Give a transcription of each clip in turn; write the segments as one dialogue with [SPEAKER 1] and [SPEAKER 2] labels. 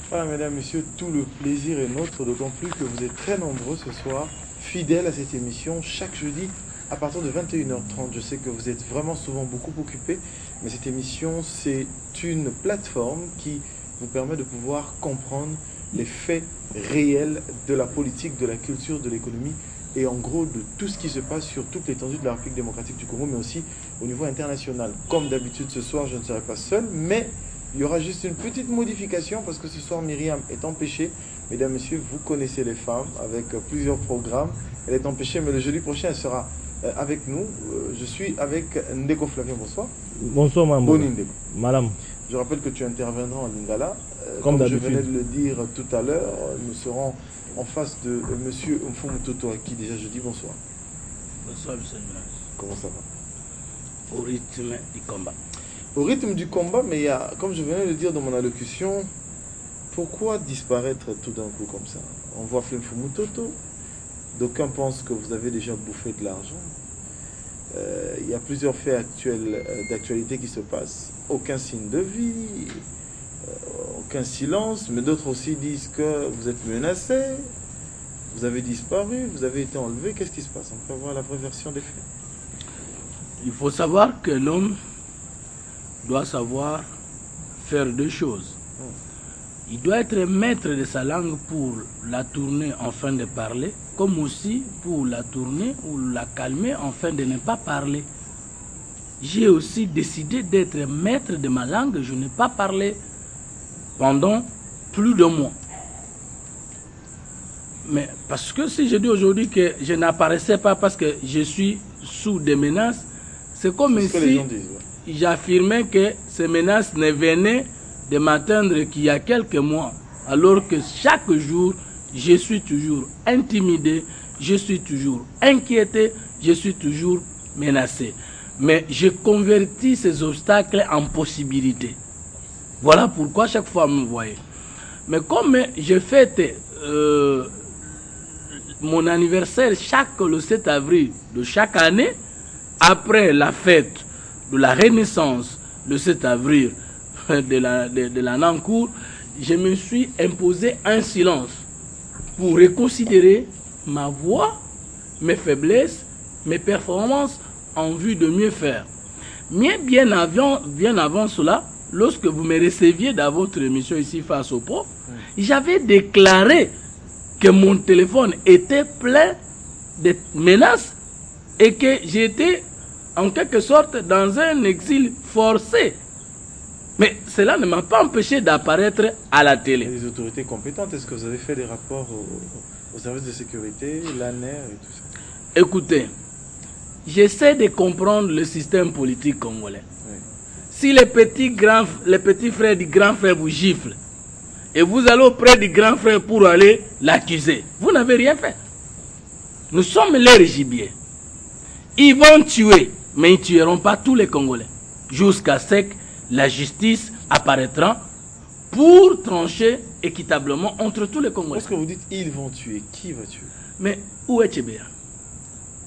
[SPEAKER 1] Voilà, mesdames, messieurs, tout le plaisir est nôtre, d'autant plus que vous êtes très nombreux ce soir, fidèles à cette émission, chaque jeudi à partir de 21h30. Je sais que vous êtes vraiment souvent beaucoup occupés, mais cette émission, c'est une plateforme qui vous permet de pouvoir comprendre les faits réels de la politique, de la culture, de l'économie, et en gros de tout ce qui se passe sur toute l'étendue de la République démocratique du Congo, mais aussi au niveau international. Comme d'habitude, ce soir, je ne serai pas seul, mais il y aura juste une petite modification parce que ce soir, Myriam est empêchée. Mesdames, Messieurs, vous connaissez les femmes avec plusieurs programmes. Elle est empêchée, mais le jeudi prochain, elle sera avec nous. Je suis avec Ndeko Flavien. Bonsoir.
[SPEAKER 2] Bonsoir, Madame.
[SPEAKER 1] Boni Ndeko.
[SPEAKER 2] Madame.
[SPEAKER 1] Je rappelle que tu interviendras en Lingala.
[SPEAKER 2] Comme
[SPEAKER 1] je venais de le dire tout à l'heure, nous serons en face de Monsieur Mfumu Toto, à qui déjà je dis bonsoir.
[SPEAKER 3] Bonsoir, monsieur.
[SPEAKER 1] Comment ça va?
[SPEAKER 3] Au rythme du combat.
[SPEAKER 1] Au rythme du combat, mais il y a, comme je venais de le dire dans mon allocution, pourquoi disparaître tout d'un coup comme ça? On voit Mfumu Toto, d'aucuns pensent que vous avez déjà bouffé de l'argent. Il y a plusieurs faits d'actualité qui se passent. Aucun signe de vie, aucun silence, mais d'autres aussi disent que vous êtes menacé, vous avez disparu, vous avez été enlevé. Qu'est-ce qui se passe? On peut avoir la vraie version des faits.
[SPEAKER 3] Il faut savoir que l'homme doit savoir faire deux choses. Il doit être maître de sa langue pour la tourner en fin de parler, comme aussi pour la tourner ou la calmer en fin de ne pas parler. J'ai aussi décidé d'être maître de ma langue, je n'ai pas parlé pendant plus de mois. Mais parce que si je dis aujourd'hui que je n'apparaissais pas parce que je suis sous des menaces, c'est comme si j'affirmais que ces menaces ne venaient de m'atteindre qu'il y a quelques mois, alors que chaque jour, je suis toujours intimidé, je suis toujours inquiété, je suis toujours menacé. Mais je convertis ces obstacles en possibilités. Voilà pourquoi chaque fois vous me voyez. Mais comme je fête mon anniversaire le 7 avril de chaque année, après la fête de la Renaissance, le 7 avril de l'année en cours, je me suis imposé un silence pour reconsidérer ma voix, mes faiblesses, mes performances en vue de mieux faire. Mais bien avant cela, lorsque vous me receviez dans votre émission ici face au pot, j'avais déclaré que mon téléphone était plein de menaces et que j'étais en quelque sorte dans un exil forcé. Mais cela ne m'a pas empêché d'apparaître à la télé.
[SPEAKER 1] Les autorités compétentes, est-ce que vous avez fait des rapports aux services de sécurité, l'ANER et tout ça?
[SPEAKER 3] Écoutez, j'essaie de comprendre le système politique congolais.
[SPEAKER 1] Oui.
[SPEAKER 3] Si les petits frères du grand frère vous giflent, et vous allez auprès du grand frère pour aller l'accuser, vous n'avez rien fait. Nous sommes les gibiers. Ils vont tuer, mais ils ne tueront pas tous les Congolais. Jusqu'à ce que la justice apparaîtra pour trancher équitablement entre tous les Congolais.
[SPEAKER 1] Lorsque vous dites ils vont tuer, qui va tuer?
[SPEAKER 3] Mais où est Tchébéa?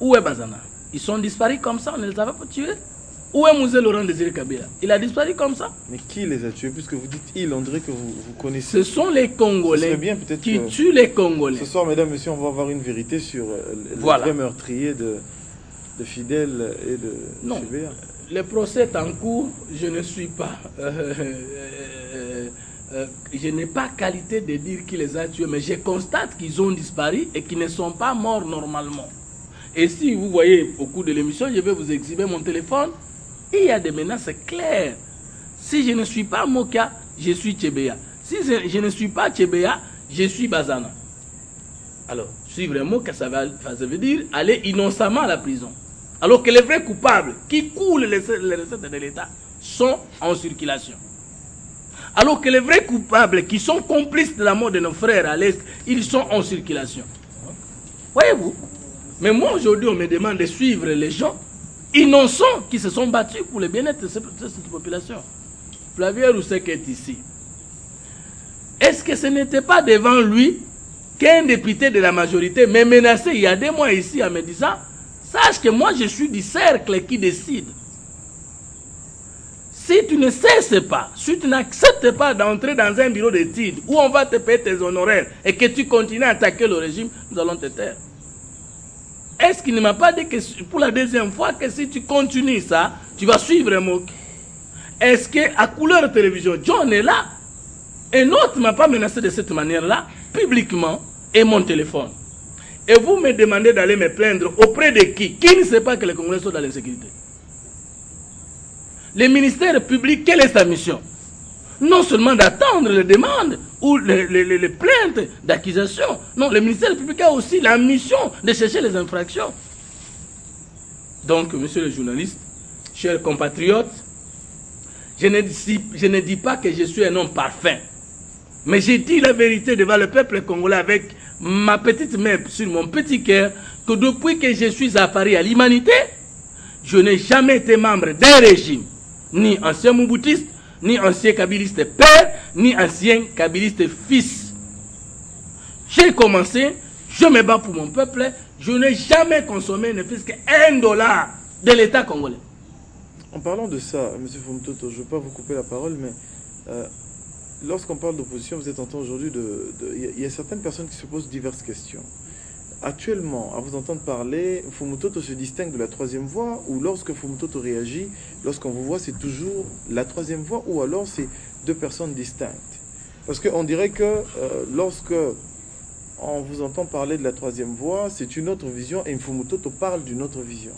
[SPEAKER 3] Où est Bazana? Ils sont disparus comme ça, on ne les avait pas tués. Où est Mouzé Laurent Désiré Kabila? Il a disparu comme ça.
[SPEAKER 1] Mais qui les a tués? Puisque vous dites ils, on dirait que vous connaissez.
[SPEAKER 3] Ce sont les Congolais qui tuent les Congolais.
[SPEAKER 1] Ce soir, mesdames, messieurs, on va avoir une vérité sur le vrai meurtrier de Fidèle et de Chébéa.
[SPEAKER 3] Le procès est en cours, je ne suis pas... je n'ai pas qualité de dire qui les a tués, mais je constate qu'ils ont disparu et qu'ils ne sont pas morts normalement. Et si vous voyez au cours de l'émission, je vais vous exhiber mon téléphone. Il y a des menaces claires. Si je ne suis pas Moka, je suis Tchébéa. Si je ne suis pas Tchébéa, je suis Bazana. Alors, suivre Moka, ça veut dire aller innocemment à la prison. Alors que les vrais coupables qui coulent les recettes de l'État sont en circulation. Alors que les vrais coupables qui sont complices de la mort de nos frères à l'Est, ils sont en circulation. Voyez-vous? Mais moi aujourd'hui, on me demande de suivre les gens innocents qui se sont battus pour le bien-être de cette population. Flavien Roussek est ici. Est-ce que ce n'était pas devant lui qu'un député de la majorité m'a menacé il y a 2 mois ici en me disant: sache que moi je suis du cercle qui décide. Si tu ne cesses pas, si tu n'acceptes pas d'entrer dans un bureau d'études où on va te payer tes honoraires et que tu continues à attaquer le régime, nous allons te taire. Est-ce qu'il ne m'a pas dit que pour la deuxième fois que si tu continues ça, tu vas suivre un mot? Est-ce qu'à Couleur Télévision, John est là? Un autre ne m'a pas menacé de cette manière-là, publiquement, et mon téléphone. Et vous me demandez d'aller me plaindre auprès de qui? Qui ne sait pas que les Congolais sont dans l'insécurité? Le ministère public, quelle est sa mission? Non seulement d'attendre les demandes ou les plaintes d'accusation. Non, le ministère public a aussi la mission de chercher les infractions. Donc, monsieur le journaliste, chers compatriotes, je ne dis pas que je suis un homme parfait. Mais j'ai dit la vérité devant le peuple congolais avec ma petite main sur mon petit cœur, que depuis que je suis apparu à l'humanité, je n'ai jamais été membre d'un régime, ni ancien Moubutiste, ni ancien kabiliste père, ni ancien kabiliste fils. J'ai commencé, je me bats pour mon peuple, je n'ai jamais consommé ne plus qu'un dollar de l'État congolais.
[SPEAKER 1] En parlant de ça, M. Fumtoto, je ne veux pas vous couper la parole, mais lorsqu'on parle d'opposition, vous êtes entendu aujourd'hui, il y a certaines personnes qui se posent diverses questions. Actuellement, à vous entendre parler, Fumtoto se distingue de la troisième voie, ou lorsque Fumtoto réagit, lorsqu'on vous voit, c'est toujours la troisième voie, ou alors c'est deux personnes distinctes? Parce qu'on dirait que lorsque on vous entend parler de la troisième voie, c'est une autre vision, et Fumtoto parle d'une autre vision.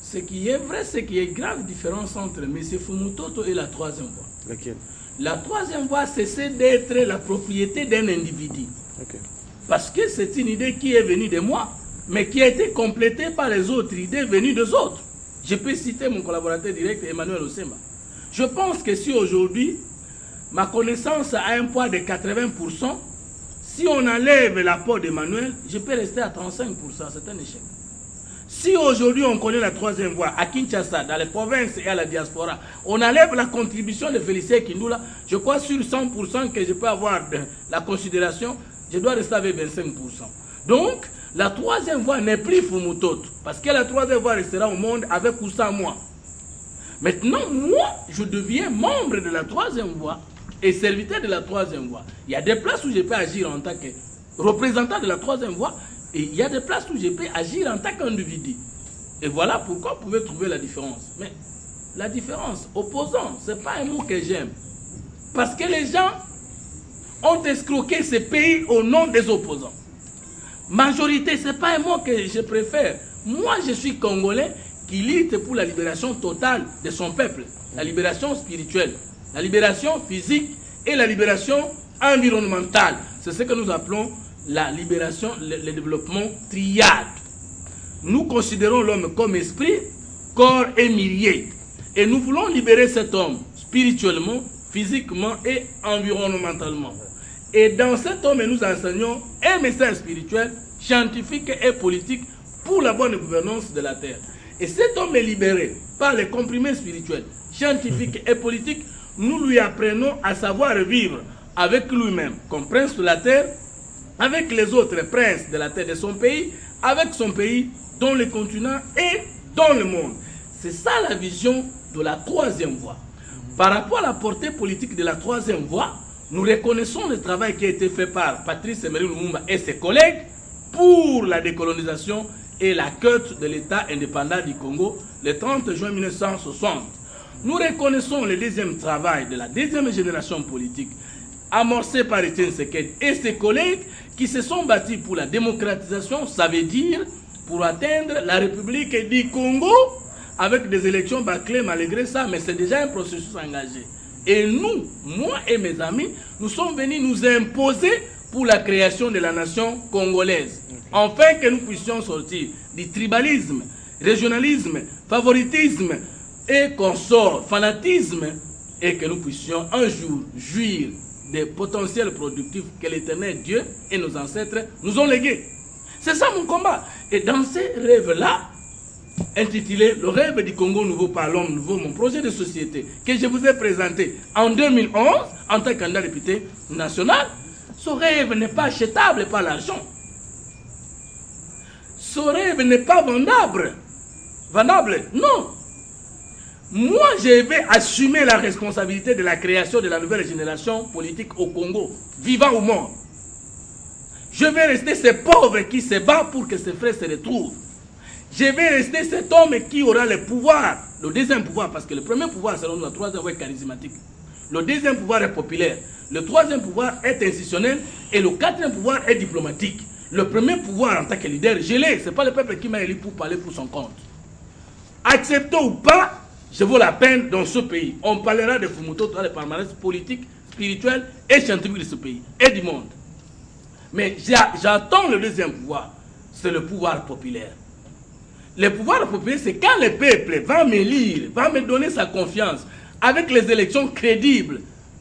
[SPEAKER 3] Ce qui est vrai, c'est qu'il y a une grave différence entre M. Fumtoto et la troisième voie.
[SPEAKER 1] Laquelle?
[SPEAKER 3] La troisième voie, c'est d'être la propriété d'un individu.
[SPEAKER 1] Okay.
[SPEAKER 3] Parce que c'est une idée qui est venue de moi, mais qui a été complétée par les autres idées venues des autres. Je peux citer mon collaborateur direct, Emmanuel Osemba. Je pense que si aujourd'hui, ma connaissance a un poids de 80%, si on enlève l'apport d'Emmanuel, je peux rester à 35%. C'est un échec. Si aujourd'hui on connaît la troisième voie à Kinshasa, dans les provinces et à la diaspora, on enlève la contribution de Félicien Kindula, je crois sur 100% que je peux avoir la considération, je dois rester avec 25%. Donc, la troisième voie n'est plus Fumtoto, parce que la troisième voie restera au monde avec ou sans moi. Maintenant, moi, je deviens membre de la troisième voie et serviteur de la troisième voie. Il y a des places où je peux agir en tant que représentant de la troisième voie, et il y a des places où je peux agir en tant qu'individu. Et voilà pourquoi vous pouvez trouver la différence. Mais la différence, opposant, ce n'est pas un mot que j'aime. Parce que les gens ont escroqué ce pays au nom des opposants. Majorité, ce n'est pas un mot que je préfère. Moi, je suis Congolais qui lutte pour la libération totale de son peuple. La libération spirituelle, la libération physique et la libération environnementale. C'est ce que nous appelons la libération, le développement triade. Nous considérons l'homme comme esprit, corps et myriade. Et nous voulons libérer cet homme spirituellement, physiquement et environnementalement. Et dans cet homme, nous enseignons un message spirituel, scientifique et politique pour la bonne gouvernance de la terre. Et cet homme est libéré par les comprimés spirituels, scientifiques et politiques. Nous lui apprenons à savoir vivre avec lui-même comme prince de la terre, avec les autres princes de la terre de son pays, avec son pays, dans le continent et dans le monde. C'est ça la vision de la troisième voie. Par rapport à la portée politique de la troisième voie, nous reconnaissons le travail qui a été fait par Patrice Emery Lumumba et ses collègues pour la décolonisation et la quête de l'État indépendant du Congo le 30 juin 1960. Nous reconnaissons le deuxième travail de la deuxième génération politique amorcé par Etienne Tshisekedi et ses collègues qui se sont battus pour la démocratisation, ça veut dire pour atteindre la République du Congo avec des élections bâclées malgré ça, mais c'est déjà un processus engagé. Et nous, moi et mes amis, nous sommes venus nous imposer pour la création de la nation congolaise. Enfin que nous puissions sortir du tribalisme, régionalisme, favoritisme et consort, fanatisme, et que nous puissions un jour jouir des potentiels productifs que l'Éternel Dieu et nos ancêtres nous ont légués. C'est ça mon combat. Et dans ces rêves-là, intitulé Le rêve du Congo nouveau par l'homme nouveau, mon projet de société, que je vous ai présenté en 2011 en tant que candidat député national, ce rêve n'est pas achetable par l'argent. Ce rêve n'est pas vendable. Non. Moi, je vais assumer la responsabilité de la création de la nouvelle génération politique au Congo, vivant ou mort. Je vais rester ce pauvre qui se bat pour que ses frères se retrouvent. Je vais rester cet homme qui aura le pouvoir, le deuxième pouvoir, parce que le premier pouvoir, selon nous, le troisième pouvoir est charismatique. Le deuxième pouvoir est populaire. Le troisième pouvoir est institutionnel. Et le quatrième pouvoir est diplomatique. Le premier pouvoir en tant que leader, je l'ai. Ce n'est pas le peuple qui m'a élu pour parler pour son compte. Acceptons ou pas, je vaux la peine dans ce pays. On parlera de Fumuto dans les palmarès politiques, spirituels et scientifiques de ce pays et du monde. Mais j'attends le deuxième pouvoir. C'est le pouvoir populaire. Le pouvoir populaire, c'est quand le peuple va m'élire, va me donner sa confiance avec les élections crédibles.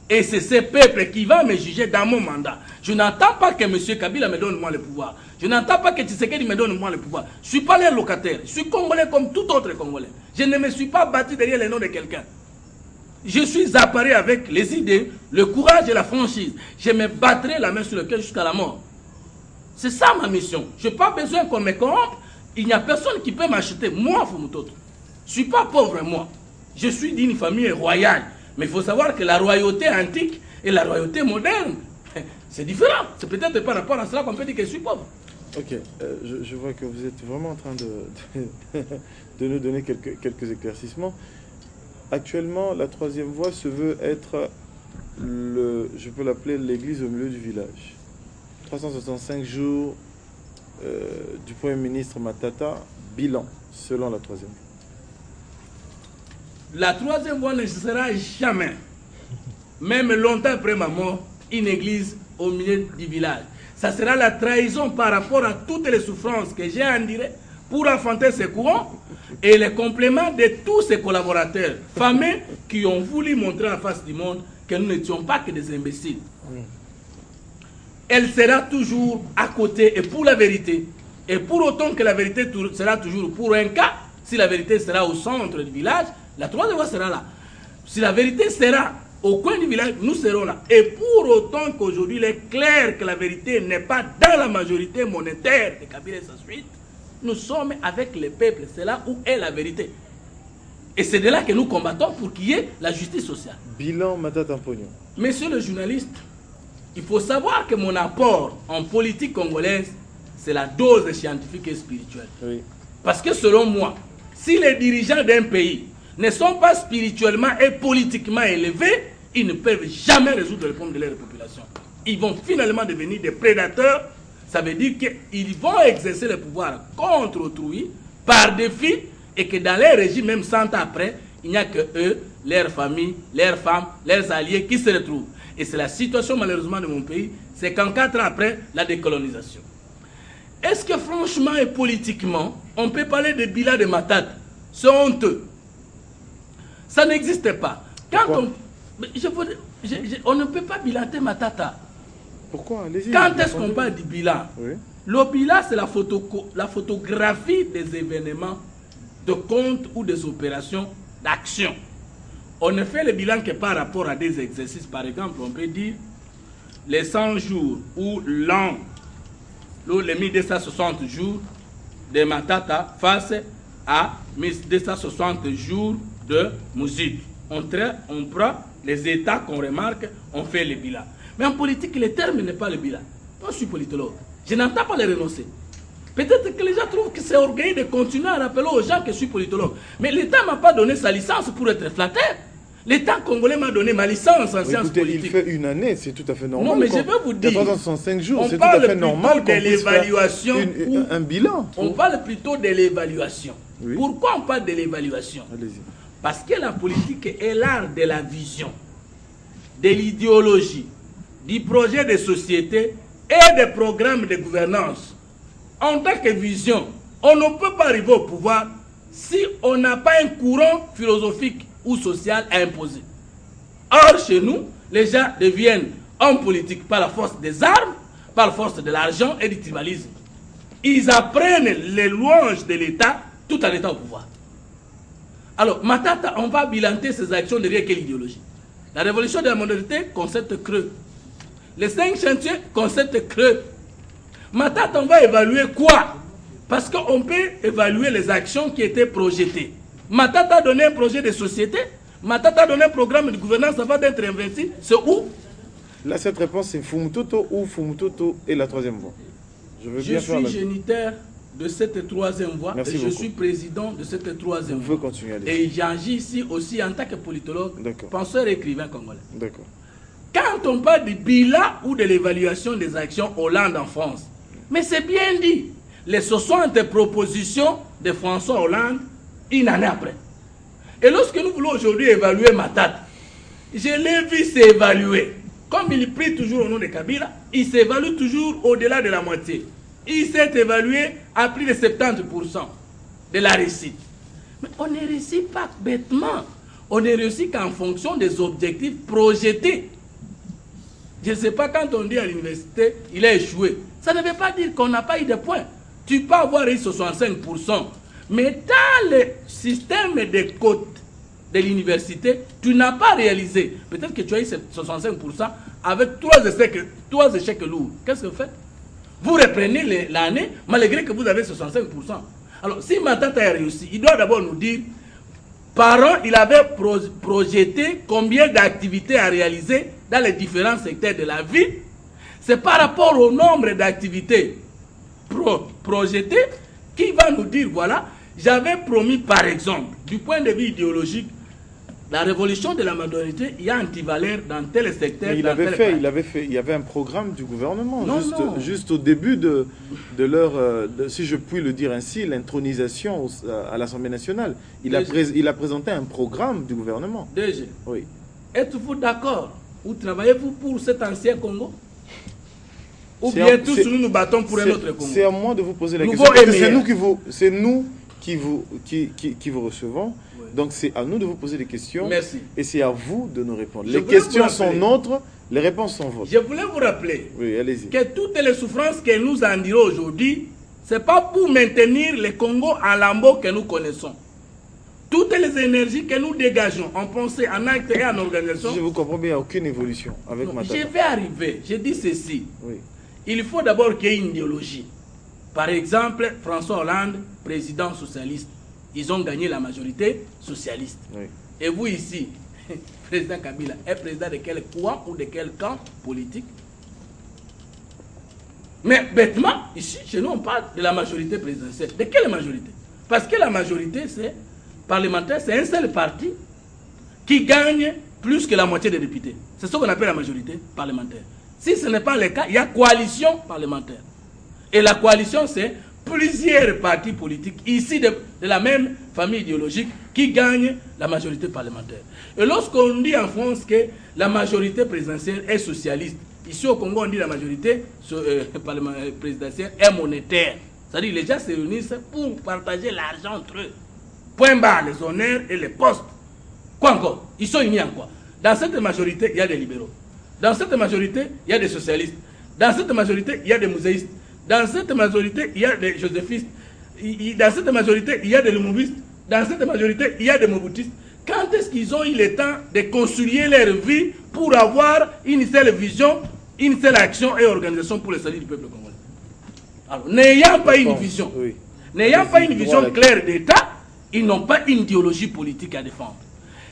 [SPEAKER 3] Et c'est ce peuple qui va me juger dans mon mandat. Je n'entends pas que M. Kabila me donne moi le pouvoir. Je n'entends pas que Tshisekedi me donne moi le pouvoir. Je ne suis pas leur locataire. Je suis congolais comme tout autre congolais. Je ne me suis pas battu derrière le nom de quelqu'un. Je suis apparu avec les idées, le courage et la franchise. Je me battrai la main sur le cœur jusqu'à la mort. C'est ça ma mission. Je n'ai pas besoin qu'on me corrompe. Il n'y a personne qui peut m'acheter. Moi, Fumutoto. Je ne suis pas pauvre, moi. Je suis d'une famille royale. Mais il faut savoir que la royauté antique et la royauté moderne, c'est différent. C'est peut-être par rapport à cela qu'on peut dire que je suis pauvre.
[SPEAKER 1] Ok, je vois que vous êtes vraiment en train de nous donner quelques éclaircissements. Actuellement, la troisième voie se veut être, je peux l'appeler l'église au milieu du village. 365 jours du Premier ministre Matata, bilan, selon la troisième voie.
[SPEAKER 3] La troisième voie ne sera jamais, même longtemps après ma mort, une église au milieu du village. Ça sera la trahison par rapport à toutes les souffrances que j'ai endurées pour affronter ces courants et les compléments de tous ces collaborateurs fameux qui ont voulu montrer en face du monde que nous n'étions pas que des imbéciles. Elle sera toujours à côté et pour la vérité. Et pour autant que la vérité sera toujours pour un cas, si la vérité sera au centre du village, la troisième voie sera là. Si la vérité sera au coin du village, nous serons là. Et pour autant qu'aujourd'hui, il est clair que la vérité n'est pas dans la majorité monétaire de Kabila et sa suite, nous sommes avec le peuple. C'est là où est la vérité. Et c'est de là que nous combattons pour qu'il y ait la justice sociale.
[SPEAKER 1] Bilan Matata Pognon.
[SPEAKER 3] Monsieur le journaliste, il faut savoir que mon apport en politique congolaise, c'est la dose scientifique et spirituelle.
[SPEAKER 1] Oui.
[SPEAKER 3] Parce que selon moi, si les dirigeants d'un pays ne sont pas spirituellement et politiquement élevés, ils ne peuvent jamais résoudre le problème de leur population. Ils vont finalement devenir des prédateurs. Ça veut dire qu'ils vont exercer le pouvoir contre autrui, par défi, et que dans les régimes, même 100 ans après, il n'y a que eux, leurs familles, leurs femmes, leurs alliés qui se retrouvent. Et c'est la situation malheureusement de mon pays, c'est qu'en 4 ans après, la décolonisation. Est-ce que franchement et politiquement, on peut parler de bilan de Matata? C'est honteux. Ça n'existe pas. Quand on ne peut pas bilanter Matata.
[SPEAKER 1] Pourquoi? Allez-y.
[SPEAKER 3] Quand est-ce qu'on parle du bilan?
[SPEAKER 1] Oui.
[SPEAKER 3] Le bilan, c'est la photographie des événements, de comptes ou des opérations d'action. On ne fait le bilan que par rapport à des exercices. Par exemple, on peut dire les 100 jours ou l'an, les 1260 jours de Matata face à 1260 jours de Mouzid. On prend les états qu'on remarque, on fait le bilan. Mais en politique, le terme n'est pas le bilan. Moi, je suis politologue. Je n'entends pas les renoncer. Peut-être que les gens trouvent que c'est orgueilleux de continuer à rappeler aux gens que je suis politologue. Mais l'État ne m'a pas donné sa licence pour être flatteur. L'État congolais m'a donné ma licence en sciences politiques.
[SPEAKER 1] Il fait une année, c'est tout à fait normal.
[SPEAKER 3] Non, mais je vais vous dire.
[SPEAKER 1] 365 jours, c'est tout à fait normal.
[SPEAKER 3] De l'évaluation.
[SPEAKER 1] Un bilan.
[SPEAKER 3] On parle plutôt de l'évaluation.
[SPEAKER 1] Oui.
[SPEAKER 3] Pourquoi on parle de l'évaluation?
[SPEAKER 1] Allez-y.
[SPEAKER 3] Parce que la politique est l'art de la vision, de l'idéologie, du projet de société et des programmes de gouvernance. En tant que vision, on ne peut pas arriver au pouvoir si on n'a pas un courant philosophique ou social à imposer. Or, chez nous, les gens deviennent hommes politiques par la force des armes, par la force de l'argent et du tribalisme. Ils apprennent les louanges de l'État tout en étant au pouvoir. Alors, Matata, on va bilanter ses actions derrière quelle idéologie? La révolution de la modernité, concept creux. Les 5 chantiers, concept creux. Matata, on va évaluer quoi? Parce qu'on peut évaluer les actions qui étaient projetées. Matata a donné un projet de société. Matata a donné un programme de gouvernance avant d'être investi. C'est où?
[SPEAKER 1] Là, cette réponse, c'est Fumutoto ou Fumutoto et la troisième voie.
[SPEAKER 3] Je suis géniteur de cette troisième voie.
[SPEAKER 1] Merci
[SPEAKER 3] et je
[SPEAKER 1] beaucoup.
[SPEAKER 3] suis président de cette troisième
[SPEAKER 1] voie.
[SPEAKER 3] voie.
[SPEAKER 1] Continuer
[SPEAKER 3] et j'agis ici aussi en tant que politologue, penseur et écrivain congolais.
[SPEAKER 1] D'accord.
[SPEAKER 3] Quand on parle du bilan ou de l'évaluation des actions Hollande en France, mais c'est bien dit. Les 60 propositions de François Hollande, une année après. Et lorsque nous voulons aujourd'hui évaluer Matata, je l'ai vu s'évaluer. Comme il prie toujours au nom de Kabila, il s'évalue toujours au-delà de la moitié. Il s'est évalué à plus de 70% de la réussite. Mais on ne réussit pas bêtement. On ne réussit qu'en fonction des objectifs projetés. Je ne sais pas, quand on dit à l'université, il a échoué. Ça ne veut pas dire qu'on n'a pas eu de points. Tu peux avoir eu 65%. Mais dans le système de cotes de l'université, tu n'as pas réalisé. Peut-être que tu as eu 65% avec trois échecs lourds. Qu'est-ce que vous faites? Vous reprenez l'année malgré que vous avez 65%. Alors, si Matata a réussi, il doit d'abord nous dire, par an, il avait projeté combien d'activités à réaliser dans les différents secteurs de la vie. C'est par rapport au nombre d'activités projetées qui va nous dire, voilà, j'avais promis par exemple, du point de vue idéologique, la révolution de la modernité, il y a antivaleur dans tel secteur.
[SPEAKER 1] Mais il y avait un programme du gouvernement, juste au début de leur, si je puis le dire ainsi, l'intronisation à l'Assemblée nationale. Il a présenté un programme du gouvernement.
[SPEAKER 3] DG,
[SPEAKER 1] oui.
[SPEAKER 3] Êtes-vous d'accord? Ou travaillez-vous pour cet ancien Congo? Ou bien tous nous nous battons pour un autre Congo?
[SPEAKER 1] C'est à moi de vous poser la question. C'est nous qui vous recevons. Oui. Donc c'est à nous de vous poser des questions.
[SPEAKER 3] Merci.
[SPEAKER 1] Et c'est à vous de nous répondre. Les questions sont nôtres, les réponses sont vôtres.
[SPEAKER 3] Je voulais vous rappeler
[SPEAKER 1] que
[SPEAKER 3] toutes les souffrances que nous endurons aujourd'hui, ce n'est pas pour maintenir le Congo en lambeaux que nous connaissons. Toutes les énergies que nous dégageons en pensée, en acte et en organisation...
[SPEAKER 1] Si je vous comprends bien, il n'y a aucune évolution avec Matata.
[SPEAKER 3] Je vais arriver. Je dis ceci.
[SPEAKER 1] Oui.
[SPEAKER 3] Il faut d'abord qu'il y ait une idéologie. Par exemple, François Hollande, président socialiste, ils ont gagné la majorité socialiste.
[SPEAKER 1] Oui.
[SPEAKER 3] Et vous ici, président Kabila, est président de quel coin ou de quel camp politique? Mais bêtement, ici, chez nous, on parle de la majorité présidentielle. De quelle majorité? Parce que la majorité, c'est parlementaire, c'est un seul parti qui gagne plus que la moitié des députés. C'est ce qu'on appelle la majorité parlementaire. Si ce n'est pas le cas, il y a coalition parlementaire. Et la coalition, c'est plusieurs partis politiques, ici de la même famille idéologique, qui gagnent la majorité parlementaire. Et lorsqu'on dit en France que la majorité présidentielle est socialiste, ici au Congo, on dit la majorité présidentielle est monétaire. C'est-à-dire que les gens se réunissent pour partager l'argent entre eux. Point barre, les honneurs et les postes. Quoi encore? Ils sont unis en quoi? Dans cette majorité, il y a des libéraux. Dans cette majorité, il y a des socialistes. Dans cette majorité, il y a des muséistes. Dans cette majorité, il y a des joséphistes. Dans cette majorité, il y a des lumumbiistes. Dans cette majorité, il y a des mobutistes. Quand est-ce qu'ils ont eu le temps de concilier leur vie pour avoir une seule vision, une seule action et organisation pour le salut du peuple congolais? Alors, n'ayant pas une vision, n'ayant pas une vision claire d'État, ils n'ont pas une idéologie politique à défendre.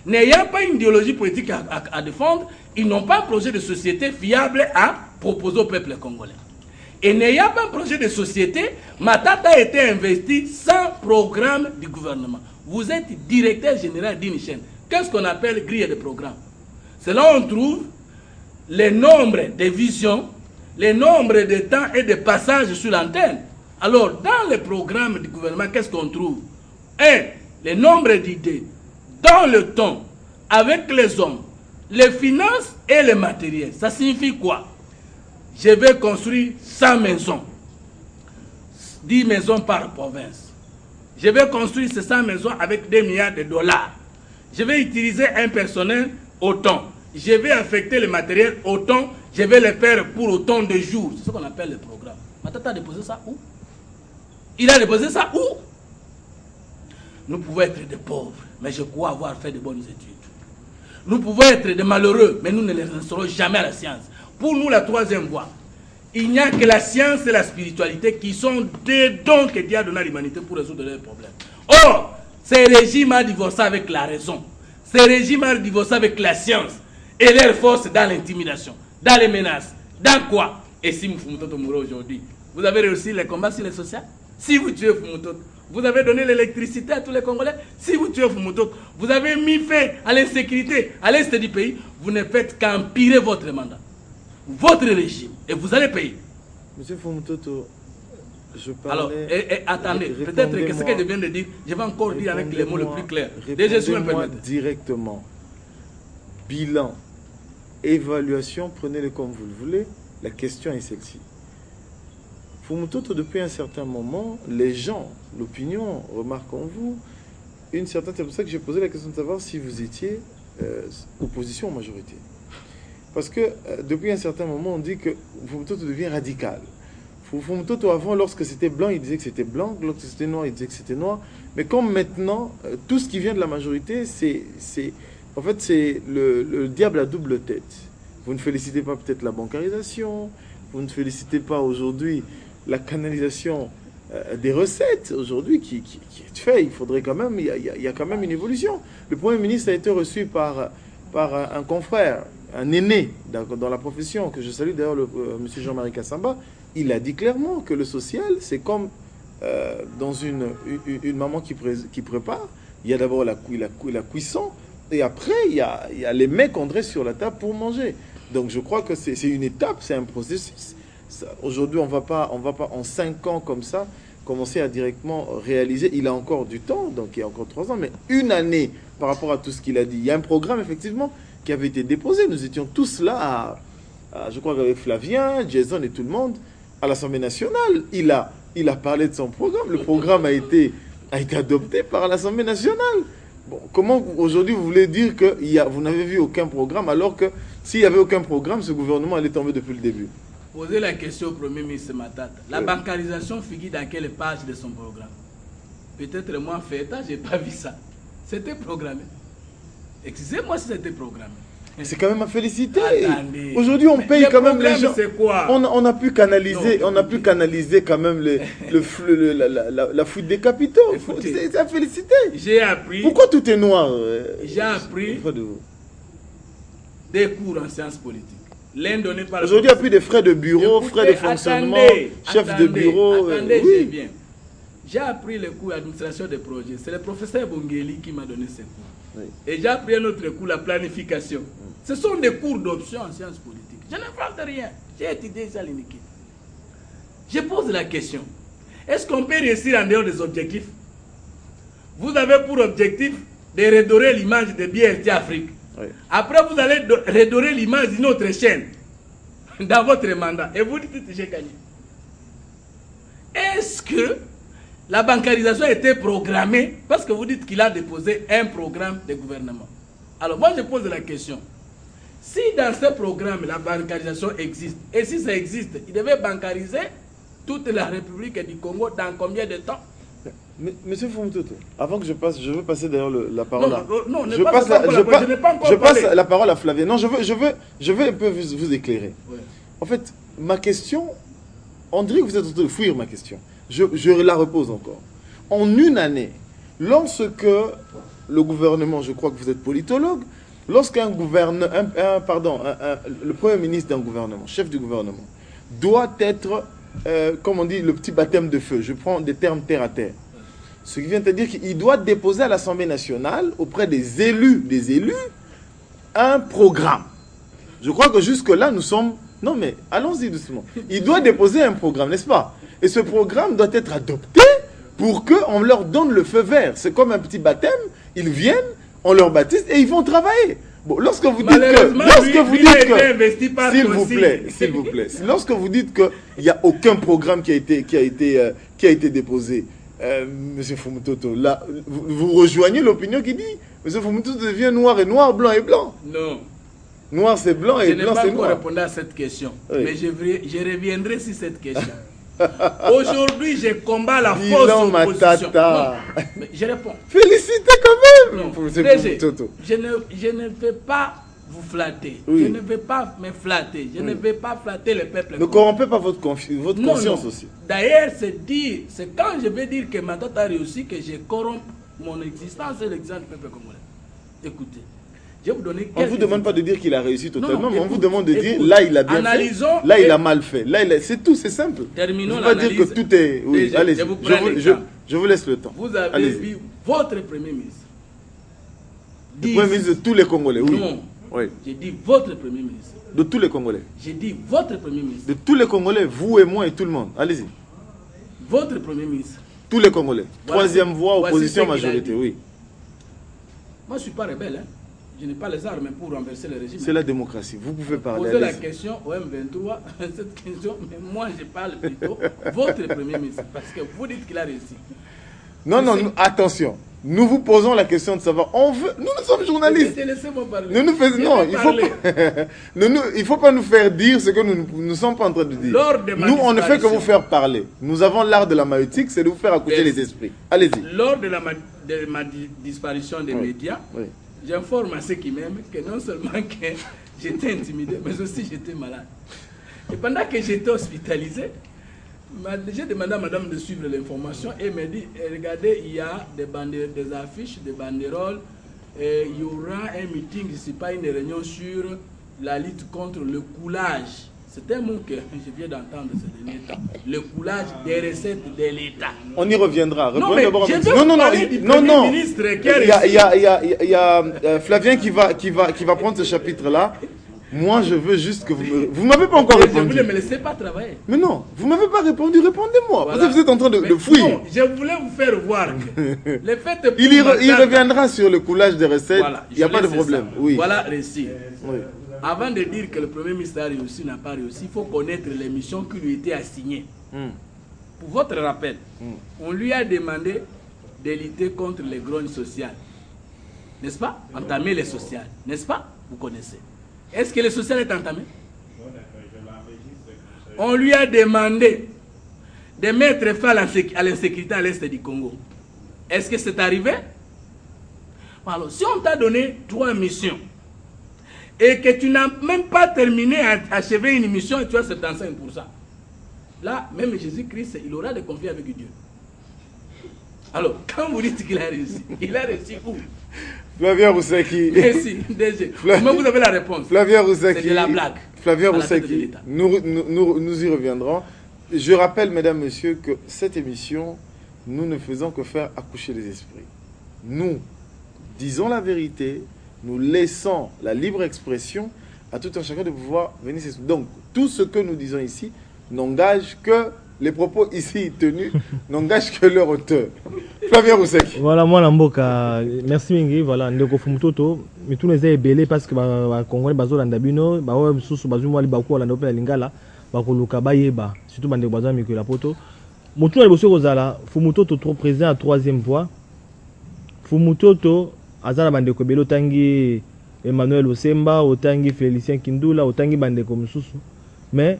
[SPEAKER 3] N'ayant pas une idéologie politique à défendre, ils n'ont pas un projet de société fiable à proposer au peuple congolais. Et n'ayant pas un projet de société, Matata a été investi sans programme du gouvernement. Vous êtes directeur général d'une chaîne. Qu'est-ce qu'on appelle grille de programme? C'est là où on trouve le nombre de visions, le nombre de temps et de passages sur l'antenne. Alors, dans le programme du gouvernement, qu'est-ce qu'on trouve? Le nombre d'idées, dans le temps, avec les hommes, les finances et le matériel. Ça signifie quoi? Je vais construire 100 maisons, 10 maisons par province. Je vais construire ces 100 maisons avec 2 milliards de dollars. Je vais utiliser un personnel autant. Je vais affecter le matériel autant. Je vais le faire pour autant de jours. C'est ce qu'on appelle le programme. Matata a déposé ça où? Il a déposé ça où? Nous pouvons être des pauvres, mais je crois avoir fait de bonnes études. Nous pouvons être des malheureux, mais nous ne les resterons jamais à la science. Pour nous, la troisième voie, il n'y a que la science et la spiritualité qui sont des dons que Dieu a donnés à l'humanité pour résoudre leurs problèmes. Or, Ce régime a divorcé avec la raison. Ce régime a divorcé avec la science. Et leur force dans l'intimidation, dans les menaces, dans quoi? Et si Fumutoto mourait aujourd'hui, vous avez réussi les combats sur les sociales? Si vous tuez Fumutoto, vous avez donné l'électricité à tous les Congolais? Si vous tuez Fumutoto, vous avez mis fin à l'insécurité à l'est du pays, vous ne faites qu'empirer votre mandat, votre régime, et vous allez payer.
[SPEAKER 1] Monsieur Fumutoto, je parlais...
[SPEAKER 3] Alors, attendez, peut-être que ce que je viens de dire, je vais encore dire avec les mots les plus clairs.
[SPEAKER 1] Répondez-moi directement. Bilan, évaluation, prenez-le comme vous le voulez. La question est celle-ci. Fumutoto, depuis un certain moment, les gens, l'opinion, remarquent en vous une certaine... C'est pour ça que j'ai posé la question de savoir si vous étiez opposition ou majorité. Parce que depuis un certain moment, on dit que Fumutoto devient radical. Fumutoto, avant, lorsque c'était blanc, il disait que c'était blanc. Lorsque c'était noir, il disait que c'était noir. Mais comme maintenant, tout ce qui vient de la majorité, en fait, c'est le diable à double tête. Vous ne félicitez pas peut-être la bancarisation. Vous ne félicitez pas aujourd'hui la canalisation des recettes. Aujourd'hui, qui est fait, il faudrait quand même... Il y a quand même une évolution. Le Premier ministre a été reçu par un confrère, un aîné dans la profession, que je salue d'ailleurs, M. Jean-Marie Kassamba. Il a dit clairement que le social, c'est comme dans une maman qui prépare. Il y a d'abord la cuisson, et après, il y a les mets qu'on dresse sur la table pour manger. Donc je crois que c'est une étape, c'est un processus. Aujourd'hui, on va pas en 5 ans comme ça commencer à directement réaliser. Il a encore du temps, donc il y a encore 3 ans, mais une année par rapport à tout ce qu'il a dit. Il y a un programme, effectivement, qui avait été déposé. Nous étions tous là, je crois qu'avec Flavien, Jason et tout le monde, à l'Assemblée nationale. Il a parlé de son programme. Le programme a été adopté par l'Assemblée nationale. Bon, comment aujourd'hui vous voulez dire que vous n'avez vu aucun programme, alors que s'il n'y avait aucun programme, ce gouvernement allait tomber depuis le début?
[SPEAKER 3] Posez la question au Premier ministre Matata. La bancarisation figure dans quelle page de son programme? Peut-être moi, en fait, je n'ai pas vu ça. C'était programmé. Excusez-moi si c'était programmé.
[SPEAKER 1] C'est quand même à féliciter. Aujourd'hui, on paye quand même les gens.
[SPEAKER 3] Quoi?
[SPEAKER 1] On a pu canaliser, quand même la fuite des capitaux. C'est à féliciter.
[SPEAKER 3] J'ai appris.
[SPEAKER 1] Pourquoi tout est noir?
[SPEAKER 3] J'ai appris des cours en sciences politiques. L'un donné par.
[SPEAKER 1] Aujourd'hui, il n'y a plus de frais de bureau, frais de fonctionnement, chef de bureau.
[SPEAKER 3] Attendez, j'ai bien. J'ai appris les cours d'administration des projets. C'est le professeur Bongeli qui m'a donné ces cours. Oui. Et j'ai appris un autre cours, la planification. Ce sont des cours d'option en sciences politiques. Je n'invente rien. J'ai étudié ça à l'uniquité. Je pose la question. Est-ce qu'on peut réussir en dehors des objectifs? Vous avez pour objectif de redorer l'image de BRT Afrique. Oui. Après, vous allez redorer l'image d'une autre chaîne dans votre mandat. Et vous dites que j'ai gagné. Est-ce que la bancarisation a été programmée? Parce que vous dites qu'il a déposé un programme de gouvernement. Alors moi je pose la question. Si dans ce programme la bancarisation existe, et si ça existe, il devait bancariser toute la République du Congo dans combien de temps?
[SPEAKER 1] Monsieur Fumutoto, avant que je passe, je veux passer d'ailleurs la parole à...
[SPEAKER 3] Non,
[SPEAKER 1] je passe la parole à Flavien. Non, je veux un peu vous éclairer. Ouais. En fait, ma question, on dirait que vous êtes en train de fuir ma question. Je la repose encore. En une année, lorsque le gouvernement, je crois que vous êtes politologue, lorsqu'un gouverneur, le premier ministre d'un gouvernement, chef du gouvernement, doit être, comme on dit, le petit baptême de feu. Je prends des termes terre à terre. Ce qui vient de dire qu'il doit déposer à l'Assemblée nationale, auprès des élus, un programme. Je crois que jusque-là, nous sommes... Non, mais allons-y doucement. Il doit déposer un programme, n'est-ce pas? Et ce programme doit être adopté pour qu'on leur donne le feu vert. C'est comme un petit baptême. Ils viennent, on leur baptise et ils vont travailler. Bon, lorsque vous dites s'il vous plaît, lorsque vous dites qu'il n'y a aucun programme qui a été déposé, Monsieur Fumutoto, là, vous rejoignez l'opinion qui dit Monsieur Fumutoto devient noir et noir, blanc et blanc.
[SPEAKER 3] Non.
[SPEAKER 1] Noir c'est blanc et blanc c'est noir. Je n'ai pas encore
[SPEAKER 3] répondu à cette question, oui. Mais je reviendrai sur cette question. Aujourd'hui, je combats la fausse opposition. Non, mais je réponds.
[SPEAKER 1] Félicitez quand même.
[SPEAKER 3] Non, je ne vais pas vous flatter. Oui. Je ne vais pas me flatter. Je ne vais pas flatter le peuple.
[SPEAKER 1] Ne corrompez pas votre conscience aussi.
[SPEAKER 3] D'ailleurs, c'est quand je vais dire que Matata a réussi que je corromps mon existence et l'existence du peuple congolais. Écoutez, je vais vous donner quelques...
[SPEAKER 1] On ne vous demande pas de dire qu'il a réussi totalement,
[SPEAKER 3] non,
[SPEAKER 1] mais
[SPEAKER 3] écoute,
[SPEAKER 1] on vous demande de dire là il a bien fait, là il a mal fait. C'est tout, c'est simple.
[SPEAKER 3] Terminons
[SPEAKER 1] l'analyse. Je ne veux pas dire que tout est... Oui, allez-y, je vous laisse le temps.
[SPEAKER 3] Vous avez vu votre Premier ministre.
[SPEAKER 1] Le Premier ministre de tous les Congolais, oui.
[SPEAKER 3] Non,
[SPEAKER 1] oui.
[SPEAKER 3] J'ai dit votre Premier ministre.
[SPEAKER 1] De tous les Congolais.
[SPEAKER 3] J'ai dit votre Premier ministre.
[SPEAKER 1] De tous les Congolais, vous et moi et tout le monde. Allez-y.
[SPEAKER 3] Votre Premier ministre.
[SPEAKER 1] Tous les Congolais. Voilà. Troisième voie, opposition, majorité, oui.
[SPEAKER 3] Moi, je ne suis pas rebelle. Hein. Je n'ai pas les armes pour renverser le régime.
[SPEAKER 1] C'est la démocratie. Vous pouvez parler.
[SPEAKER 3] Posez la question au M23, cette question, mais moi, je parle plutôt votre Premier ministre. Parce que vous dites qu'il a réussi.
[SPEAKER 1] Non, non, attention. Nous vous posons la question de savoir. Nous sommes journalistes.
[SPEAKER 3] Laissez-moi parler.
[SPEAKER 1] Non, il faut pas nous faire dire ce que nous ne sommes pas en train de dire. Nous, on ne fait que vous faire parler. Nous avons l'art de la maïotique, c'est de vous faire accoucher les esprits. Allez-y.
[SPEAKER 3] Lors de ma disparition des médias, j'informe à ceux qui m'aiment que non seulement que j'étais intimidé, mais aussi j'étais malade. Et pendant que j'étais hospitalisé, j'ai demandé à madame de suivre l'information et elle m'a dit, regardez, il y a des affiches, des banderoles, et il y aura un meeting, je ne sais pas, une réunion sur la lutte contre le coulage. C'est un mot que je viens d'entendre ces derniers temps. Le coulage des recettes de l'État. On y reviendra.
[SPEAKER 1] Non, mais non. Il y a Flavien qui va prendre ce chapitre-là. Moi, je veux juste que vous m'avez pas encore répondu.
[SPEAKER 3] Je voulais me laisser pas travailler.
[SPEAKER 1] Mais non, vous m'avez pas répondu. Répondez-moi. Voilà. Vous êtes en train de fouiller. Non,
[SPEAKER 3] je voulais vous faire voir que le fait
[SPEAKER 1] il reviendra sur le coulage des recettes. Voilà, il n'y a pas de problème. Oui.
[SPEAKER 3] Voilà réussi. Oui. Avant de dire que le Premier ministre a réussi, n'a pas réussi, il faut connaître les missions qui lui étaient assignées. Pour votre rappel, on lui a demandé de lutter contre les grognes sociales. N'est-ce pas? Entamer les sociales. N'est-ce pas? Vous connaissez. Est-ce que le social est entamé? On lui a demandé de mettre fin à l'insécurité à l'est du Congo. Est-ce que c'est arrivé? Alors, si on t'a donné 3 missions et que tu n'as même pas terminé à achever une mission et tu as 75%, là, même Jésus-Christ, il aura des conflits avec Dieu. Alors, quand vous dites qu'il a réussi, il a réussi où?
[SPEAKER 1] Flavien Rousseki.
[SPEAKER 3] Merci, DG. Mais vous avez la réponse.
[SPEAKER 1] Flavien Rousseki.
[SPEAKER 3] C'est de la blague.
[SPEAKER 1] Flavien Rousseki. Nous y reviendrons. Je rappelle, mesdames, messieurs, que cette émission, nous ne faisons que faire accoucher les esprits. Nous disons la vérité, nous laissons la libre expression à tout un chacun de pouvoir venir s'exprimer. Donc, tout ce que nous disons ici n'engage que les propos ici tenus n'engagent que leur auteur. Flavien Rousseki.
[SPEAKER 2] Voilà, moi, Lamboka, merci Mingi. Voilà, Ndeko Fumutoto, mais tous les ébélés parce que les Congolais, Bazo Landabino, Bazo Soussou, Bazo Mwali Bakou, Landope, la Lingala, Bakoluka, Bayeba, surtout Bande Bazo Mikula Poto. Moutou, les Ozala, Fumutoto, trop présent à 3e voie. Fumutoto, Azala Bandeko Belo Tangi, Emmanuel Osemba, Otangi Félicien Kindula, Otangi Bandeko Moussou. Mais,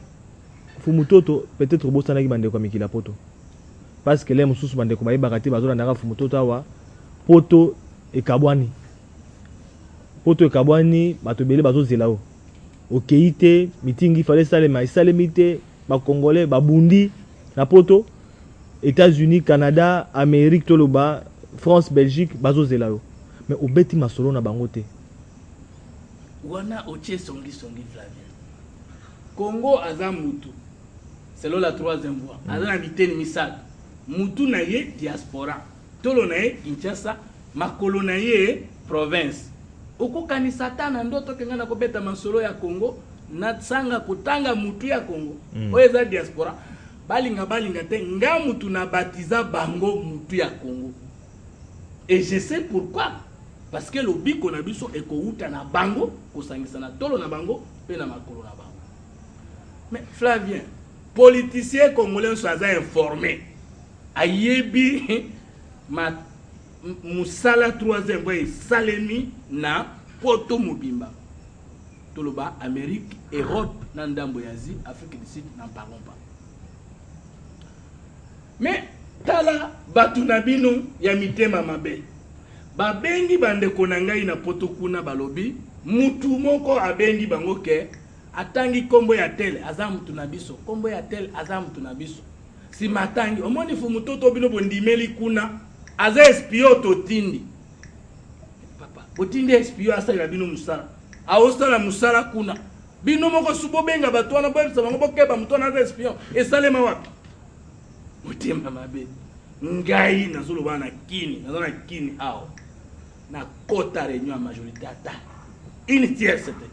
[SPEAKER 2] Fumutoto, peut-être Bosanagi Bandeko Mikila Poto. Parce que les Moussous Bandeko Baye Bagati Bazola Nara Fumutoto Awa, Poto et Kabwani. Poto et Kabwani, Batobele Bazo Zelao. Ok, ite, meeting, il fallait salema, salemite, ba Congolais, ba Bundi, na Poto, États-Unis, Canada, Amérique, Toloba, France, Belgique, Bazo Zelao. Mais au beti masolo na bangote.
[SPEAKER 3] Wana oche songi Flavien. Congo Azamutu. Selon la 3e voie. Azana miteni misal. Mutu na ye diaspora. Tolo na ye Kinshasa. Makolo na ye province. Oko kanisata na ndoto kengana kobeta masolo ya Congo. Natsanga kutanga mutu ya Congo. Oeza diaspora. Balinga te. Nga mutu na batiza bango mutu ya Congo. Et je sais pourquoi. Parce que le biko na biso ekouta na bango. Kosangisa na tolo na bango. Pe na makolo na bango. Mais Flavien, politicien congolais soit informé. Ayebi ma musala 3e voie salemi na Poto Mobimba. Toloba Amérique, Europe, Nandambo Yazi, Afrique du Sud, n'en parlons pas. Mais tala batunabino ya mitema mabe. Babengi bande konangai na Poto kuna balobi, mutu moko abengi bango ke atangi kombo ya tel azamu tunabiso kombo ya tel azamu tunabiso si matangi omoni Fumutoto bino bondimeli kuna aza espio totindi papa botindi espio asalela bino musala aosala musala kuna bino moko subo benga bato wana boyebisa bango bokeba moto wana aza espion esalema wapi motema mabe ngai nazoloba na kini naza na kini awa na kota réunion ya majorité ata une tierce te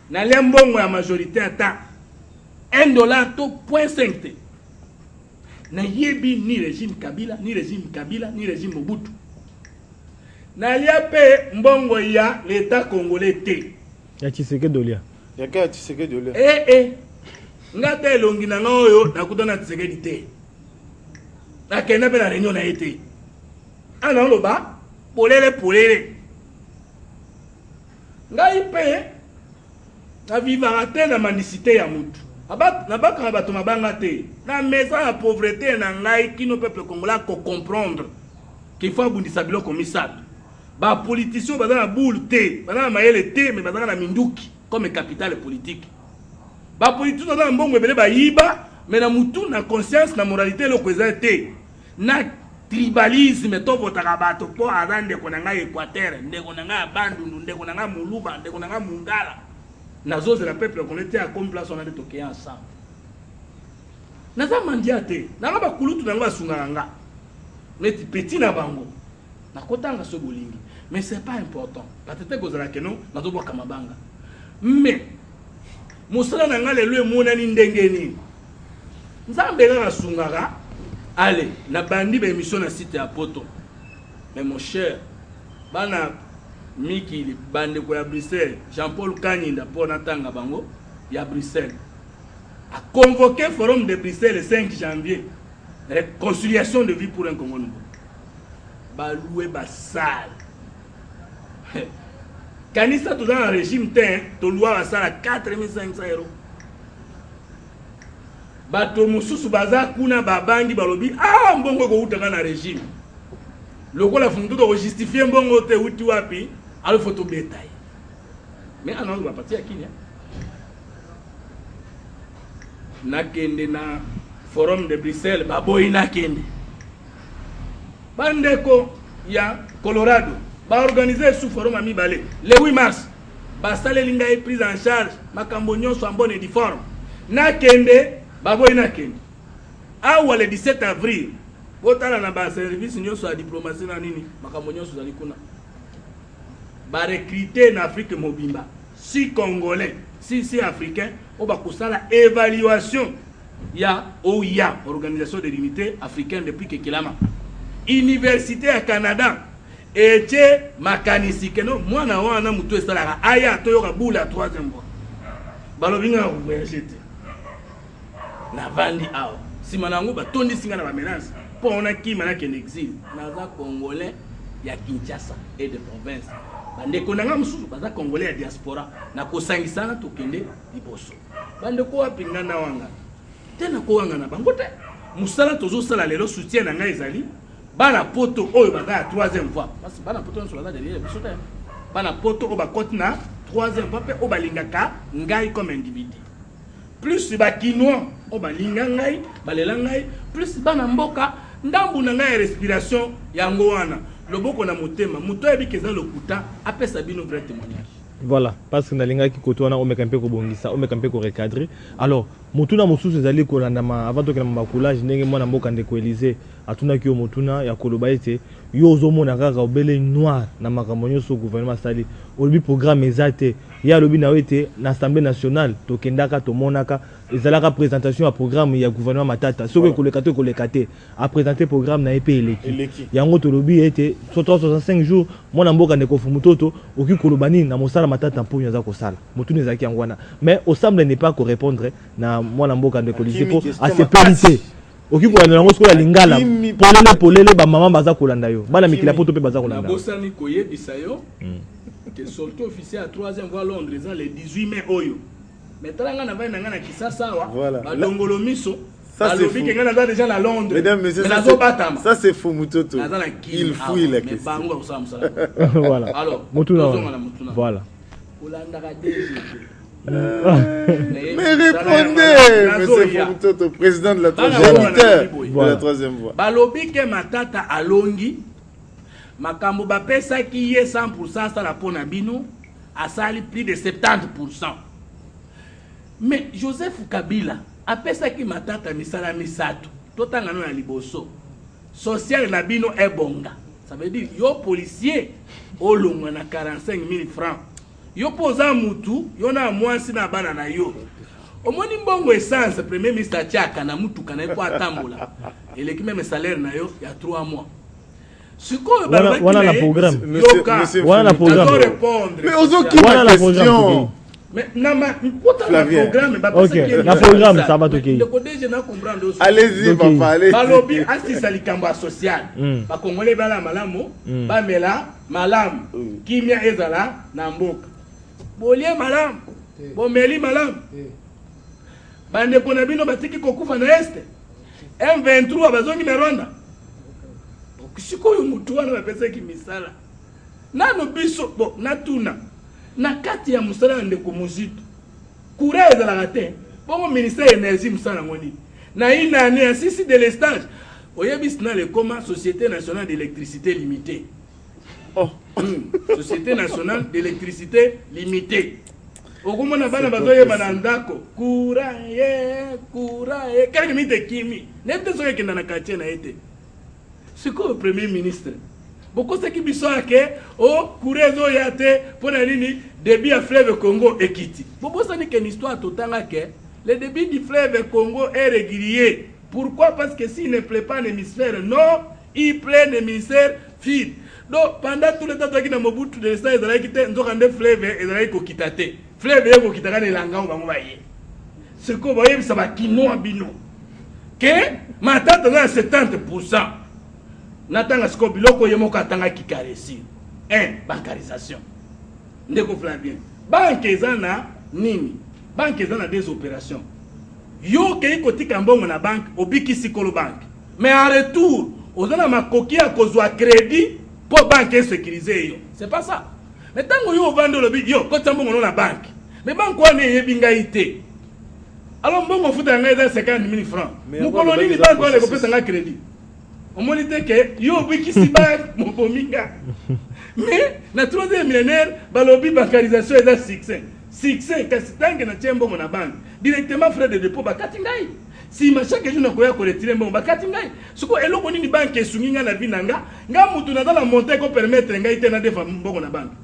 [SPEAKER 3] nalia mbongo ya majorité ata $1 to 0.5 te nayebi ni régime Kabila ni régime Mobutu nalia pe mbongo ya l'état congolais te
[SPEAKER 2] ya Tshisekedi dolia
[SPEAKER 1] yaka Tshisekedi dolia
[SPEAKER 3] ngata elongi na ngoyo nakutana Tshisekedi te nakenda pe na réunion na ete ana loba polele ngai pe na vivaka te na mandicité ya mutu nabakaka bato mabanga te na mesa ya pauvreté na ngai kino peuple congolais ko comprendre qu'il faut abundisa biloko misato bapoliticien baza na boule te baza na mayele te me baza na minduki comme capitale politique bapoliticien baza na mbongo ebele bayiba me na mutu na conscience na moralité eloko eza te na tribalisme tovotaka bato mpo aza ndeko na ngai Équateur ndeko na ngai Bandundu ndeko na ngai Muluba ndeko na ngai Mungala nazozela peuple congolais te akomi place wana nde tokeye ensemble naza mandia te nanga bakulutu nango basungaka nga meti petit na bango nakotanga so bolingi mais c'est pas important patete kozala keno nazobwaka mabanga mais mosala na nga lelo emonani ndenge nini nzambe kaka asungaka allez na bandi ba émission na site ya poto mais mon cher bana Miki bande ko ya Bruxelles Jean-Paul Kanyinda pour natanga bango ya Bruxelles a convoqué forum de Bruxelles le 5 janvier réconciliation de vie pour un Congo nouveau baloué basal kanisa tout dans le régime teint to loi basala 4500 €. Bato mususu baza kuna babangi balobi mbongo ko utaka na régime lokola fundu to justifier mbongo te uti wapi alors photo bétail mais on va partir à qui nakende na forum de Bruxelles baboyi nakende bandeko ya Colorado ba organiser sous forum ami balé le 8 mars ba saleli ngai prise en charge makambo nyonso en bonne et due forme nakende baboyi nakende awa le 17 avril botala na ba service nyonso ya diplomatie na nini makambo nyonso zali kuna ba recruter na Afrique mobimba si congolais si africain on va kusala évaluation ya OIA organisation de l'unité africaine depuis que Kilama université à Canada et makanisi keno mwana wana mutu esala aya to yoka bula 3e fois balobinga ko voyager na vandi awa simanango batondi singa na ba menace pona kima na ken exil na za congolais ya Kinshasa et de province bandeko nanga mususu baza congolais ya diaspora na kosangisana tokende liboso bandeko wapinga na wanga tena ko wanga na bango te musala tozo sala lelo soutien na ngai ezali bana poto oyo baza ya 3e fois parce bana poto nso baza derrière biso te bana poto o ba kote na 3e fois pe o balingaka ngai comme individu plus ba kinois o balinga ngai balela ngai plus bana mboka ndambu na ngai respiration yango wana loboko na motema muto ebikeza lokuta apesa bino vrai témoignage.
[SPEAKER 2] Voilà, parce que nalinga ki koto wana omeka mpe ko bongisa omeka mpe ko recadrer. Alors mutuna mosusu ezali kolanda ma avant to ke na makulage ndenge mwana mboka ndeko Élysée atuna ki mutuna ya koloba ete yo ozomona kaka obele noir na makambo nyonso gouvernement sali olobi programme ezate ya lobi na wete na Assemblée nationale to kendaka to monaka ezalaka présentation ya programme ya gouvernement matata soko kolekate a présenter programme na EP eleki yango to lobi ete 365 jours mwana mboka ndeko fumutoto oki kolobani na mosala matata mpo nyaza ko sala mutuna ezaki yangwana mais au semble n'est pas ko répondre na mwana mboka ndeko Élysée po a se périté oki ko na ngo skola lingala polele ba mama baza kolanda yo bana mikila poto pe baza kolanda
[SPEAKER 3] bosani koyebisa yo que sortie officielle à 3e fois Londres le 18 mai oyo mais talanga na vai nanga na kisasa wa balongolo miso ça c'est fou que ngana déjà na Londres
[SPEAKER 1] mesdames messieurs ça c'est fou mutoto il fouille la question
[SPEAKER 2] voilà
[SPEAKER 3] alors
[SPEAKER 2] mutuna voilà
[SPEAKER 3] olanda ka DGP
[SPEAKER 1] Mais répondez, monsieur Fumutoto, président de la troisième voie.
[SPEAKER 3] Balobi ke Matata alongi makambo bapesa ki ye 100% sala pona bino asali plus de 70%. Mais Joseph Kabila apesa ki Matata misala misato totanga no ya liboso social na bino ebonga. Ça veut dire yo policier olongwa na 45 000 francs. Yo poza mutu yo na mwasi na bana na yo. Omoni mbongo essence premier ministre Tchaka na mutu kana iko atambola. Eleki même salaire na yo ya 3 mois. Sikoyo baba
[SPEAKER 2] wana la programme.
[SPEAKER 1] Monsieur
[SPEAKER 2] Wana la programme.
[SPEAKER 1] Mais ozo qui la question.
[SPEAKER 3] Mais nama la programme baba
[SPEAKER 2] OK, la programme ça va toquer.
[SPEAKER 1] Allez-y papa, allez.
[SPEAKER 3] Balobi assisa likambo social. Ba Congolais bala malamu, ba mela malam. Kimia ezala na mboka. Bolie malam. Bomeli malam. Bande kona bino batiki kokufa na este. M23 bazongi meronda. Sikoyo mutu wana bapesa ki misala. Nano biso bo natuna. Na kati ya musala ndeko muzito. Kura ezala te. Bongo ministère énergie musala ngoni. Na ina ane assisi de l'estage. Oyebis na le coma Société nationale d'électricité limitée.
[SPEAKER 1] Oh.
[SPEAKER 3] Société nationale d'électricité limitée. Okomona bana bazoye banandako. Kura ye. Kali mite kimi. Nebte soye kenda na quartier na ete. C'est quoi le premier ministre? Beaucoup ce qui bisoient que Kourezo yate pour nini débit à fleuve Congo et Kiti. Beaucoup ça n'est qu'une histoire totale que le débit du fleuve Congo est régulier. Pourquoi? Parce que s'il ne plaît pas l'hémisphère nord, il plaît l'hémisphère sud. Donc pendant tout le temps qu'il a Mobutu de ça, il a quitté un fleuve et il a quitté. Fleuve et il a quitté l'anga ou bamouaye. Ce que vous voyez, ça va kino abino. Que ma tante a 70%. Natanga siko biloko yemoka tanga kikaresi. Bancarisation. Ndeko Flavien. Banque ezana nini? Banque ezana des opérations. Yo ke ikotika mbongo na banque obiki sikolo banque. Mais en retour, ozana makoki a kozwa crédit pour banque sécurisée yo. C'est pas ça. Mais tango yo vendre le yo kota mbongo na banque. Mais banque wana yebinga ité. Alors mbongo futa nga 50 000 francs. Mukolo nini banque wana ko pesa nga crédit. On m'a dit que yo wiki si bank mon bominga. Mais la troisième millénaire balobi bancarisation est un succès. Succès kasi tangue na tiembo na banque. Directement frais de dépôt bakati ngai. Si ma chaque jour na koya ko retirer mbongo bakati ngai. Soko eloko nini banque esunginga na vinanga, nga mutu na la monter ko permettre ngai te na defa mbongo na banque.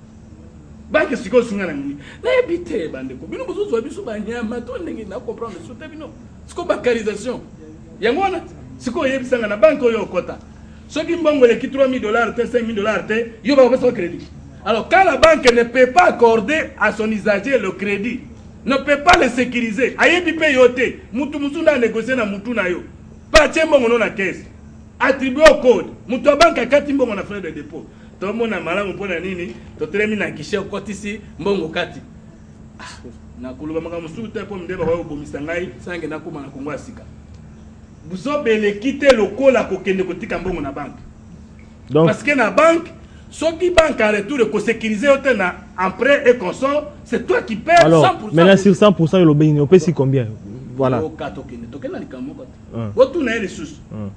[SPEAKER 3] Banque siko sunga na nini. Na ebite bande ko. Bino bozo biso banyama to ndenge na comprendre sote bino. Siko bancarisation. Yango na siko yebisanga na banque oyo kota. Soki mbongo le ki $3,000 te $5,000 te, yo ba pesa crédit. Alors quand la banque ne peut pas accorder à son usager le crédit, ne peut pas le sécuriser, ayebi pe yote, mutu na négocier na mutu na yo. Pas mbongo no na caisse. Attribuer au code. Mutu banque akati mbongo na frais de dépôt. To mona malamu pona nini? To tremi na guichet kotisi mbongo kati. Na kuluba maka musu te po ndeba ba obomisa ngai sange na kuma na Kongo asika. Vous avez quitté le col à kokende kotika mbongo na banque. Donc, parce que la banque, ce qui banque en retour de sécuriser en prêt et consort, c'est toi qui perds 100%.
[SPEAKER 2] Alors, maintenant sur 100%, il obéit, on paye si combien? Voilà.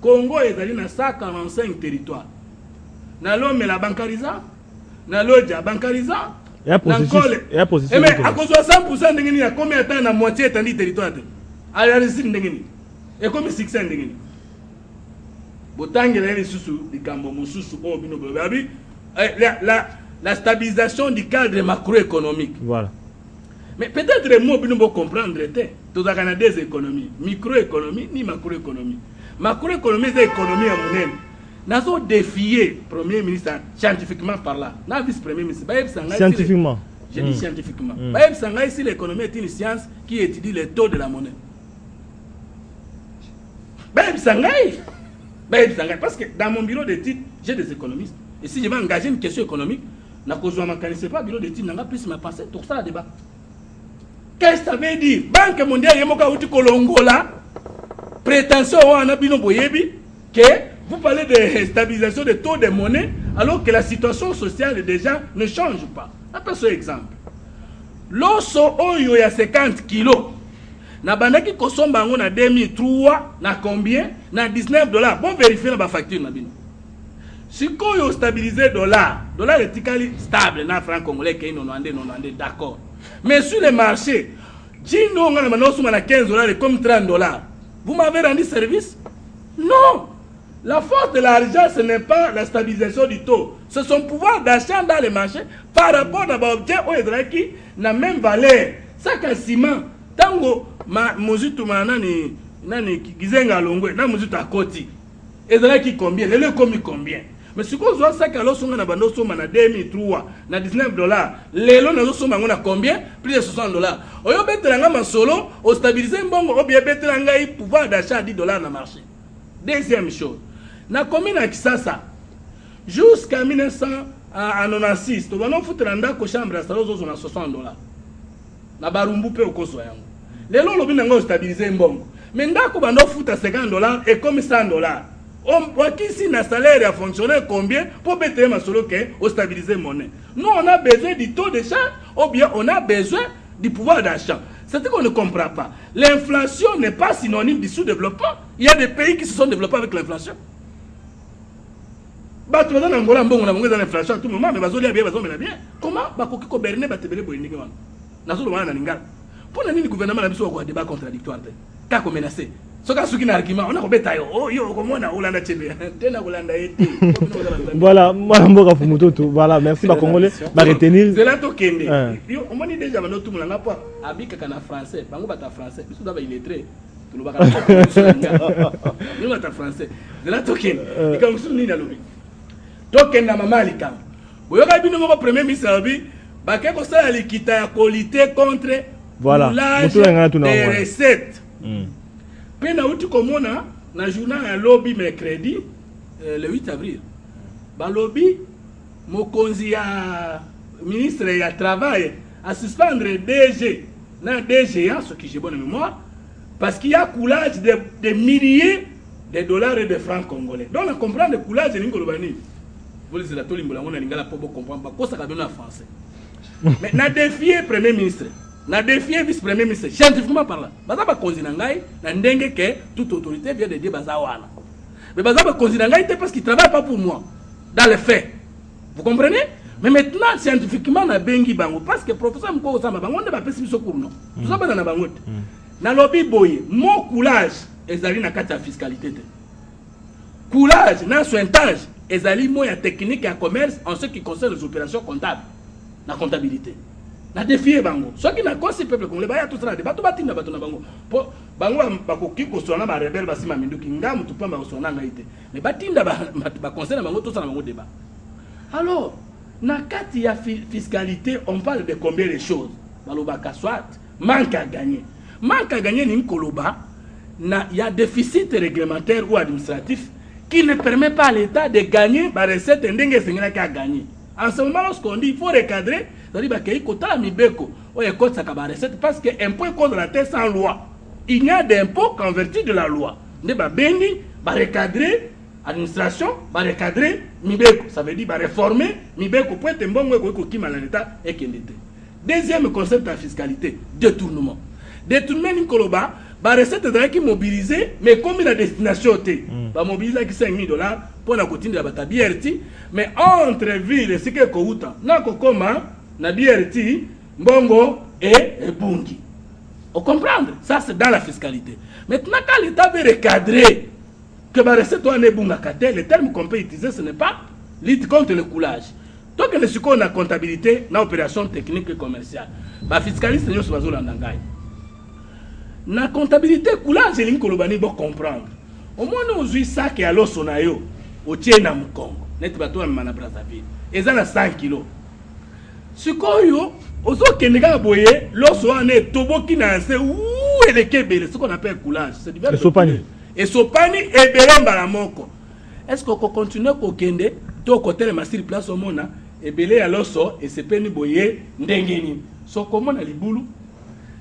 [SPEAKER 3] Congo est allé dans 145 territoires. Dans l'homme la bancarisant, dans l'autre bancarisant.
[SPEAKER 2] Et à position.
[SPEAKER 3] Mais à cause de 100%, il y a combien de temps la moitié est en territoire? À la récite, et comme 600 ndengeni botangi la susu likambo mususu o bino babi la stabilisation du cadre macroéconomique.
[SPEAKER 2] Voilà.
[SPEAKER 3] Mais peut-être les mots bino comprendre té to za kana des économies, microéconomie ni macroéconomie. Macroéconomie c'est économie à monene. Nazo défier premier ministre scientifiquement par là. Na vice premier ministre
[SPEAKER 2] scientifiquement.
[SPEAKER 3] Je dis scientifiquement. Baeb sanga ici l'économie est une science qui étudie les taux de la monnaie. Parce que dans mon bureau d'études, j'ai des économistes. Et si je vais engager une question économique, je ne pas bureau d'études, je plus ma pensée, tout ça débat. Qu'est-ce que ça veut dire? Banque mondiale, prétention que vous parlez de stabilisation des taux de monnaie, alors que la situation sociale des gens ne change pas. Après ce exemple, loso oyo ya 50 kilos na bandaki kosomba yango na 2003 na combien na $19. Bon vérifier na ba facture na bino. Sikoyo stabiliser dollar etikali stable na franc congolais ke 90 d'accord. Mais sur le marché, Jino ngana manosuma na $15 comme $30. Vous m'avez rendu service? Non. La force de l'argent, ce n'est pas la stabilisation du taux. C'est son pouvoir d'achat dans les marchés par rapport à l'objet qui n'a même valeur. Ça qu'un ciment, tango mozutu manani nani gizenga longwe na mozutu akoti. Ezalaki combien? Le commis combien? Mais si vous avez ça, na bando soma na 2003 na $19, lelo na soma ngona combien? Plus de $60. Oyo betelanga masolo, o stabiliser mbongo, o bien betelanga pouvoir d'achat $10 na marché. Deuxième chose, na commune à Kisasa, jusqu'à 1996, tu vas nous foutre en d'accord chambre à $60. Na barumbu pe okoso yango. Lelo lobi nango stabiliser mbongo. Mais ndako ba no foutre $50 et comme $100. On ici na salaire a fonctionné combien pour payer ma solo que au stabiliser monnaie. Nous on a besoin du taux de change ou bien on a besoin du pouvoir d'achat. C'est ce qu'on ne comprend pas. L'inflation n'est pas synonyme du sous-développement. Il y a des pays qui se sont développés avec l'inflation. Bah tu vas dans Angola, on a l'inflation à tout moment, mais bazolia bien, bien. Comment bah koki ko berner ba tebele boyini ke wana. Nazo wana na lingala. Pour nani le gouvernement na biso ko débat contradictoire te. Ka ko menacer. Soka suki na argument, on a ko beta yo. Oh yo ko mona Olanda chebe. Tena Olanda ete.
[SPEAKER 2] Voilà, Mboka Fumutoto. Voilà, merci ba congolais ba retenir.
[SPEAKER 3] C'est là to kende. Yo on moni déjà ba no tout mulanga pa. Abika kana français, bango bata français. Biso da ba illettré. Tu lo ba kana. Yo bata français. C'est là to kende. Et comme ça ni na lobi. Token na mama likam. Boyoka bino moko premier ministre bi ba ke ko sala likita ya qualité contre
[SPEAKER 2] voilà
[SPEAKER 3] des recettes. Pe na uti komona na journal ya lobby mercredi le 8 avril. Ba lobby mokonzi ya ministre ya travail a suspendre DG na DGA ce qui j'ai bonne mémoire parce qu'il y a coulage de milliers de dollars et de francs congolais. Donc on comprend le coulage de l'ingolobani. Vous les avez on a l'ingala pour comprendre pas quoi ça va en français. Mais na défier premier ministre, na défier vice-premier ministre scientifiquement parlant. Baza ba konzina ngai na ndenge que toute autorité vient de dire baza wana. Mais baza ba konzina ngai parce qu'il travaille pas pour moi dans les faits. Vous comprenez? Mais maintenant scientifiquement na bengi bango parce que professeur Mko Osama bango ne ba pesi biso cours non. Tout ça ba na bango. Na lobby boye, mon coulage ezali na kati ya fiscalité. Coulage na sointage ezali moya technique ya commerce en ce qui concerne les opérations comptables. La comptabilité. La défier bango. Ce qui n'a pas si peuple congolais, bah y a tout ça. Des bateaux batina bateau na bango. Pour bango bako kiko sona ba rebelle basi ma minduki ngamu tu pas ma sona ngaite. Mais batinda ba concerne bango tout ça na bango débat. Alors, na kati ya fiscalité, on parle de combien de choses. Baloba soit manque à gagner. Manque à gagner ni koloba na y a déficit réglementaire ou administratif qui ne permet pas à l'État de gagner ba recette ndenge sengena ka gagner. En ce moment, lorsqu'on dit qu'il faut recadrer, c'est-à-dire qu'il faut recette parce qu'un point contre la tête sans loi. Il n'y a d'impôt qu'en vertu de la loi. On va recadrer l'administration, va recadrer Mibeko. Ça veut dire réformer Mibeko pour être un bon qui mal en état et qui n'était. Deuxième concept de la fiscalité, détournement. Détournement, Nikoloba, la recette qui mobilisée, mais comme la destination était, va mobiliser $5 000 pour la cotine de la bataille BRT, mais entre ville et ce que Kouta, n'a qu'au na BRT, Mbongo et Bungi. Vous comprenez? Ça, c'est dans la fiscalité. Maintenant, quand l'État veut recadrer que la recette est bunga kate, le terme qu'on peut utiliser, ce n'est pas lutte contre le coulage. Donc, le succès la comptabilité, na opération technique et commerciale. La fiscalité, c'est ce que na comptabilité, coulage, c'est ce que vous comprendre. Au moins, nous avons ça qui est à l'Osonayo, au Tchèna Mkongo, net bateau à Brazzaville. Et ça, 100 kilos. Ce qu'on ozo kenega boye loso ane tobo kinanse ou elekebele ce qu'on appelle coulage c'est divers et sopani et belamba la moko est-ce qu'on continue ko kende to côté le masiri place au mona et belé ya loso et se peni boye ndengeni so comment na libulu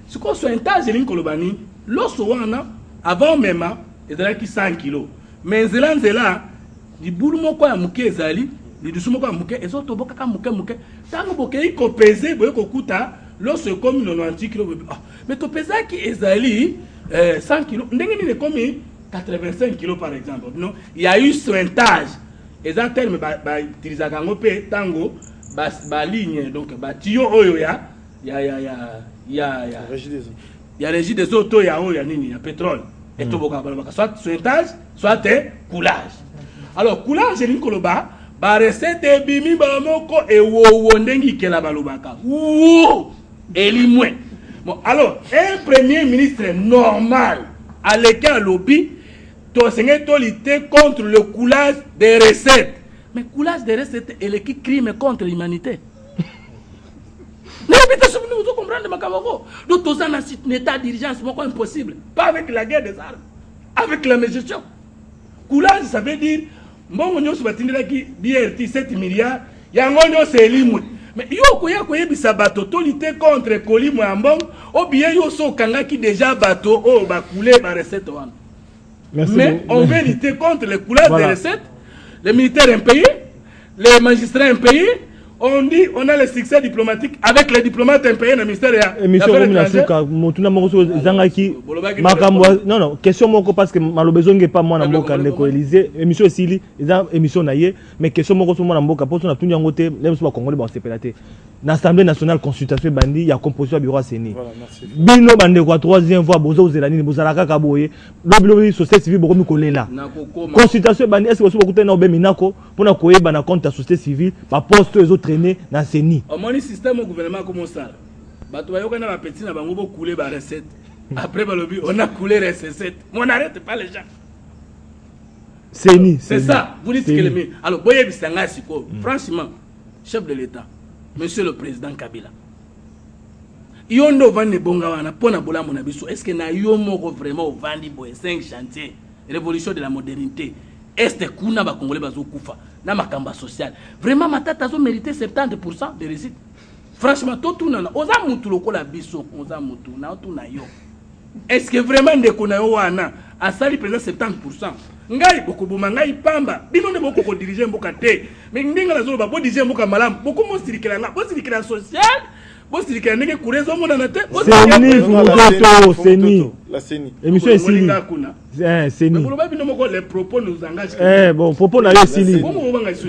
[SPEAKER 3] ce qu'on soit intage linkolobani loso wana avant même ezala ki 100 kilos mais nzela libulu moko ya muke ezali les deux sont muke et sont toboka muke tango boke ko peser boye ko kuta lorsque comme 90 kg mais to pesa qui ezali 100 kg ndenge ni comme 85 kg par exemple non il y a eu sointage et en terme ba utiliser kango pe tango ba ligne donc ba tio oyo ya régie des autos ya oyo ya nini ya pétrole et to boka soit sointage soit coulage alors coulage ni koloba ba recette bimi ba moko e wo ndengi kela balobaka wo elimwe bon alors un premier ministre normal à l'écart lobby to sengé to lutter contre le coulage des recettes mais coulage des recettes et le crime contre l'humanité. Nous comprenons Makaboko. Donc, tout ça, un état d'urgence, c'est impossible. Pas avec la guerre des armes, avec la gestion. Coulage, ça veut dire, bon, on a qui BRT 7 milliards, il y a un c'est limou. Mais yo koye bisa bateau, to lutter contre Kolimou Ambong, ou bien yo so kanga qui déjà bateau, oh, ba couler, ba recette. Mais on veut lutter contre les coulages des recettes, les militaires impayés, les magistrats impayés. On dit on a le succès diplomatique avec les diplomates impayés dans le ministère des Affaires étrangères.
[SPEAKER 2] Non, question moko parce que malobezonge pas moi na mboka ndeko Élysée, émission sili, émission naie, mais question moko so moi na mboka poto na tunya ngote, les so congolais ba sepelate. Na Assemblée nationale consultation bandi, il y a composition bureau CENI.
[SPEAKER 1] Voilà, merci.
[SPEAKER 2] Bino bande quoi troisième fois bozo zelani bozalaka kaboye. Lobi société civile boko mikolela. Consultation bandi est-ce que so bokuta na obeminako pour na koyeba na compte société civile, ba poste les autres traîner na CENI.
[SPEAKER 3] Au moins le système au gouvernement comme ça. Bato bayoka na ba petit na bango bo couler ba recette. Après balobi on a coulé les recettes. On n'arrête pas les gens.
[SPEAKER 2] CENI.
[SPEAKER 3] C'est ça. Vous dites que les alors boye bisanga siko. Franchement, chef de l'État, Monsieur le Président Kabila. Yondo vandi bonga wana pona bola mona biso. Est-ce que na yo moko vraiment vandi boye 5 chantiers révolution de la modernité. Est-ce kuna ba congolais bazo kufa na makamba social. Vraiment matata zo mérité 70% de réussite. Franchement tout nana oza mutu lokola biso, oza mutu na tout na yo. Est-ce que vraiment ndeko na yo wana asali présent 70%? Ngai bokoboma ngai pamba bino ne boko ko diriger mboka te mais ndinga la zo ba bo diriger mboka malamu boko mo sirikela nga bo sirikela social bo sirikela ndenge kurezo mona na te
[SPEAKER 2] CENI
[SPEAKER 1] la CENI
[SPEAKER 2] émission est CENI CENI
[SPEAKER 3] mais bino moko les propos nous engagent
[SPEAKER 2] bon propos na yo CENI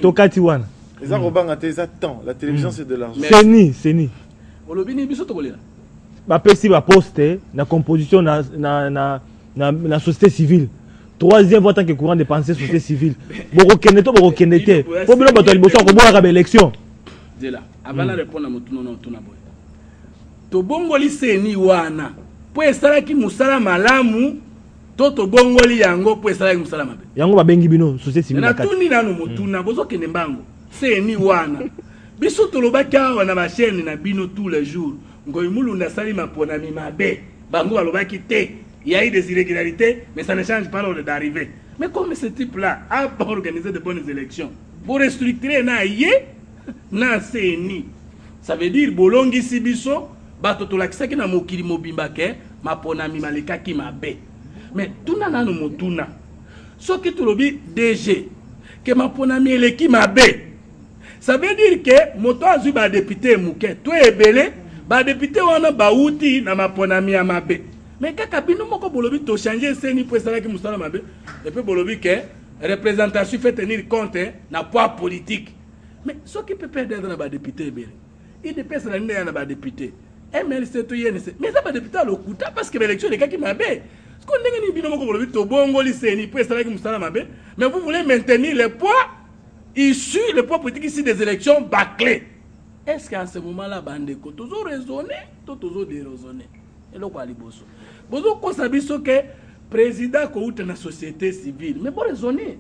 [SPEAKER 2] tokati wana
[SPEAKER 1] eza robanga te eza temps la télévision c'est de l'argent
[SPEAKER 2] CENI
[SPEAKER 3] olobini biso tokolela
[SPEAKER 2] ba pesi ba poste na composition na société civile. Troisième fois tant que courant de pensée société civile. Boko kenete. Pour bien bato liboso ko boka ba élection.
[SPEAKER 3] Dela, avant de répondre à mon tour non tuna boy. To bongoli CENI wana. Po esala ki musala malamu, to bongoli yango po esala ki musala mabe.
[SPEAKER 2] Yango ba bengi bino société civile.
[SPEAKER 3] Na tuni nanu motuna bozo kende mbango. CENI wana. Biso to lobaka wana ba chaîne na bino tous les jours. Ngoy mulunda sali mapona mi mabe. Bango balobaki te. Il y a eu des irrégularités, mais ça ne change pas l'ordre d'arrivée. Mais comme ce type-là a organisé de bonnes élections, pour restructurer na CENI, ça veut dire bolongi sibiso, batoto lakisaki na mokili mobimba ke, mapona mi maleka ki mabe. Mais tuna nanu motuna. Ce qui tulobi DG, que mapona mi eleki mabe. Ça veut dire que moto azu ba député mouke, to ebele, ba député wana ba uti na mapona mi mabe. Mais kaka bino moko bolobi to changer CENI pour ça qui musala mabe et puis bolobi que représentation fait tenir compte na poids politique. Mais ce qui peut perdre dans ba député bele. Il dépêche la nne na ba député. MLC to YNC. Mais ça ba député le kuta parce que l'élection les gars qui mabe. Ce qu'on ndenge ni bino moko bolobi to bongoli CENI pour ça qui musala mabe, mais vous voulez maintenir les poids issus le poids politique ici des élections bâclées. Est-ce qu'en ce moment-là bande ko toujours raisonner, toujours déraisonner. Et le quoi liboso. Bozo kosabiso que président ko uta na société civile. Mais bon raisonner.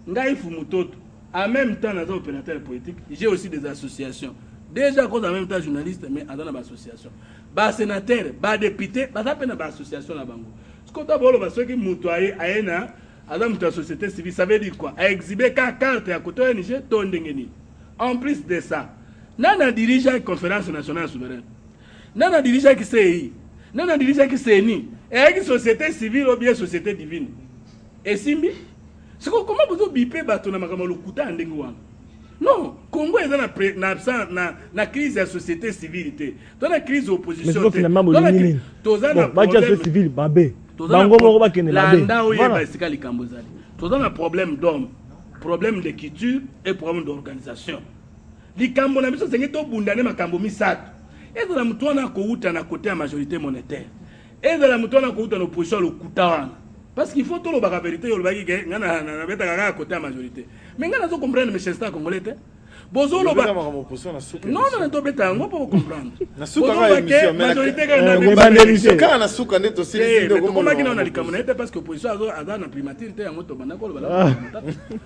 [SPEAKER 3] Ngai fumutoto. En même temps dans un opérateur politique, j'ai aussi des associations. Déjà cause en même temps journaliste mais dans une association. Ba sénateur, ba député, ba ça peine ba association na bango. Ce qu'on t'a bolo ba ceux qui mutoyer aena dans une société civile, ça veut dire quoi? À exhiber carte à côté Niger to ndengeni. En plus de ça, nana dirige la conférence nationale souveraine. Nana dirige qui CEI. Non, non, dirige qui CENI. Et une société civile ou bien société divine. Et Simbi, c'est comment vous bipez bateau na makamalo kuta ndengouan. Non, Congo est dans la crise de la société civile, dans la crise de l'opposition.
[SPEAKER 2] Mais c'est finalement bon,
[SPEAKER 3] problème
[SPEAKER 2] civil, babé.
[SPEAKER 3] Dans un problème d'homme, problème d'écriture et problème d'organisation. Les Cambos n'ont pas besoin de bundane ma Cambo misat. Et de la moutouna kouta na côté à majorité monétaire. Et de la moutouna kouta l'opposition le koutawan. Parce qu'il faut tout le la vérité, il y a à côté à majorité. Mais nous avons compris mes chers congolais. Bozo lo ba. Non, non, to beta, on peut comprendre.
[SPEAKER 1] Na suka ka émission,
[SPEAKER 3] majorité
[SPEAKER 1] ka na émission ka na suka neto sili
[SPEAKER 3] de comme qui na likamona parce que opposition a na primature te yango to bana ko bala.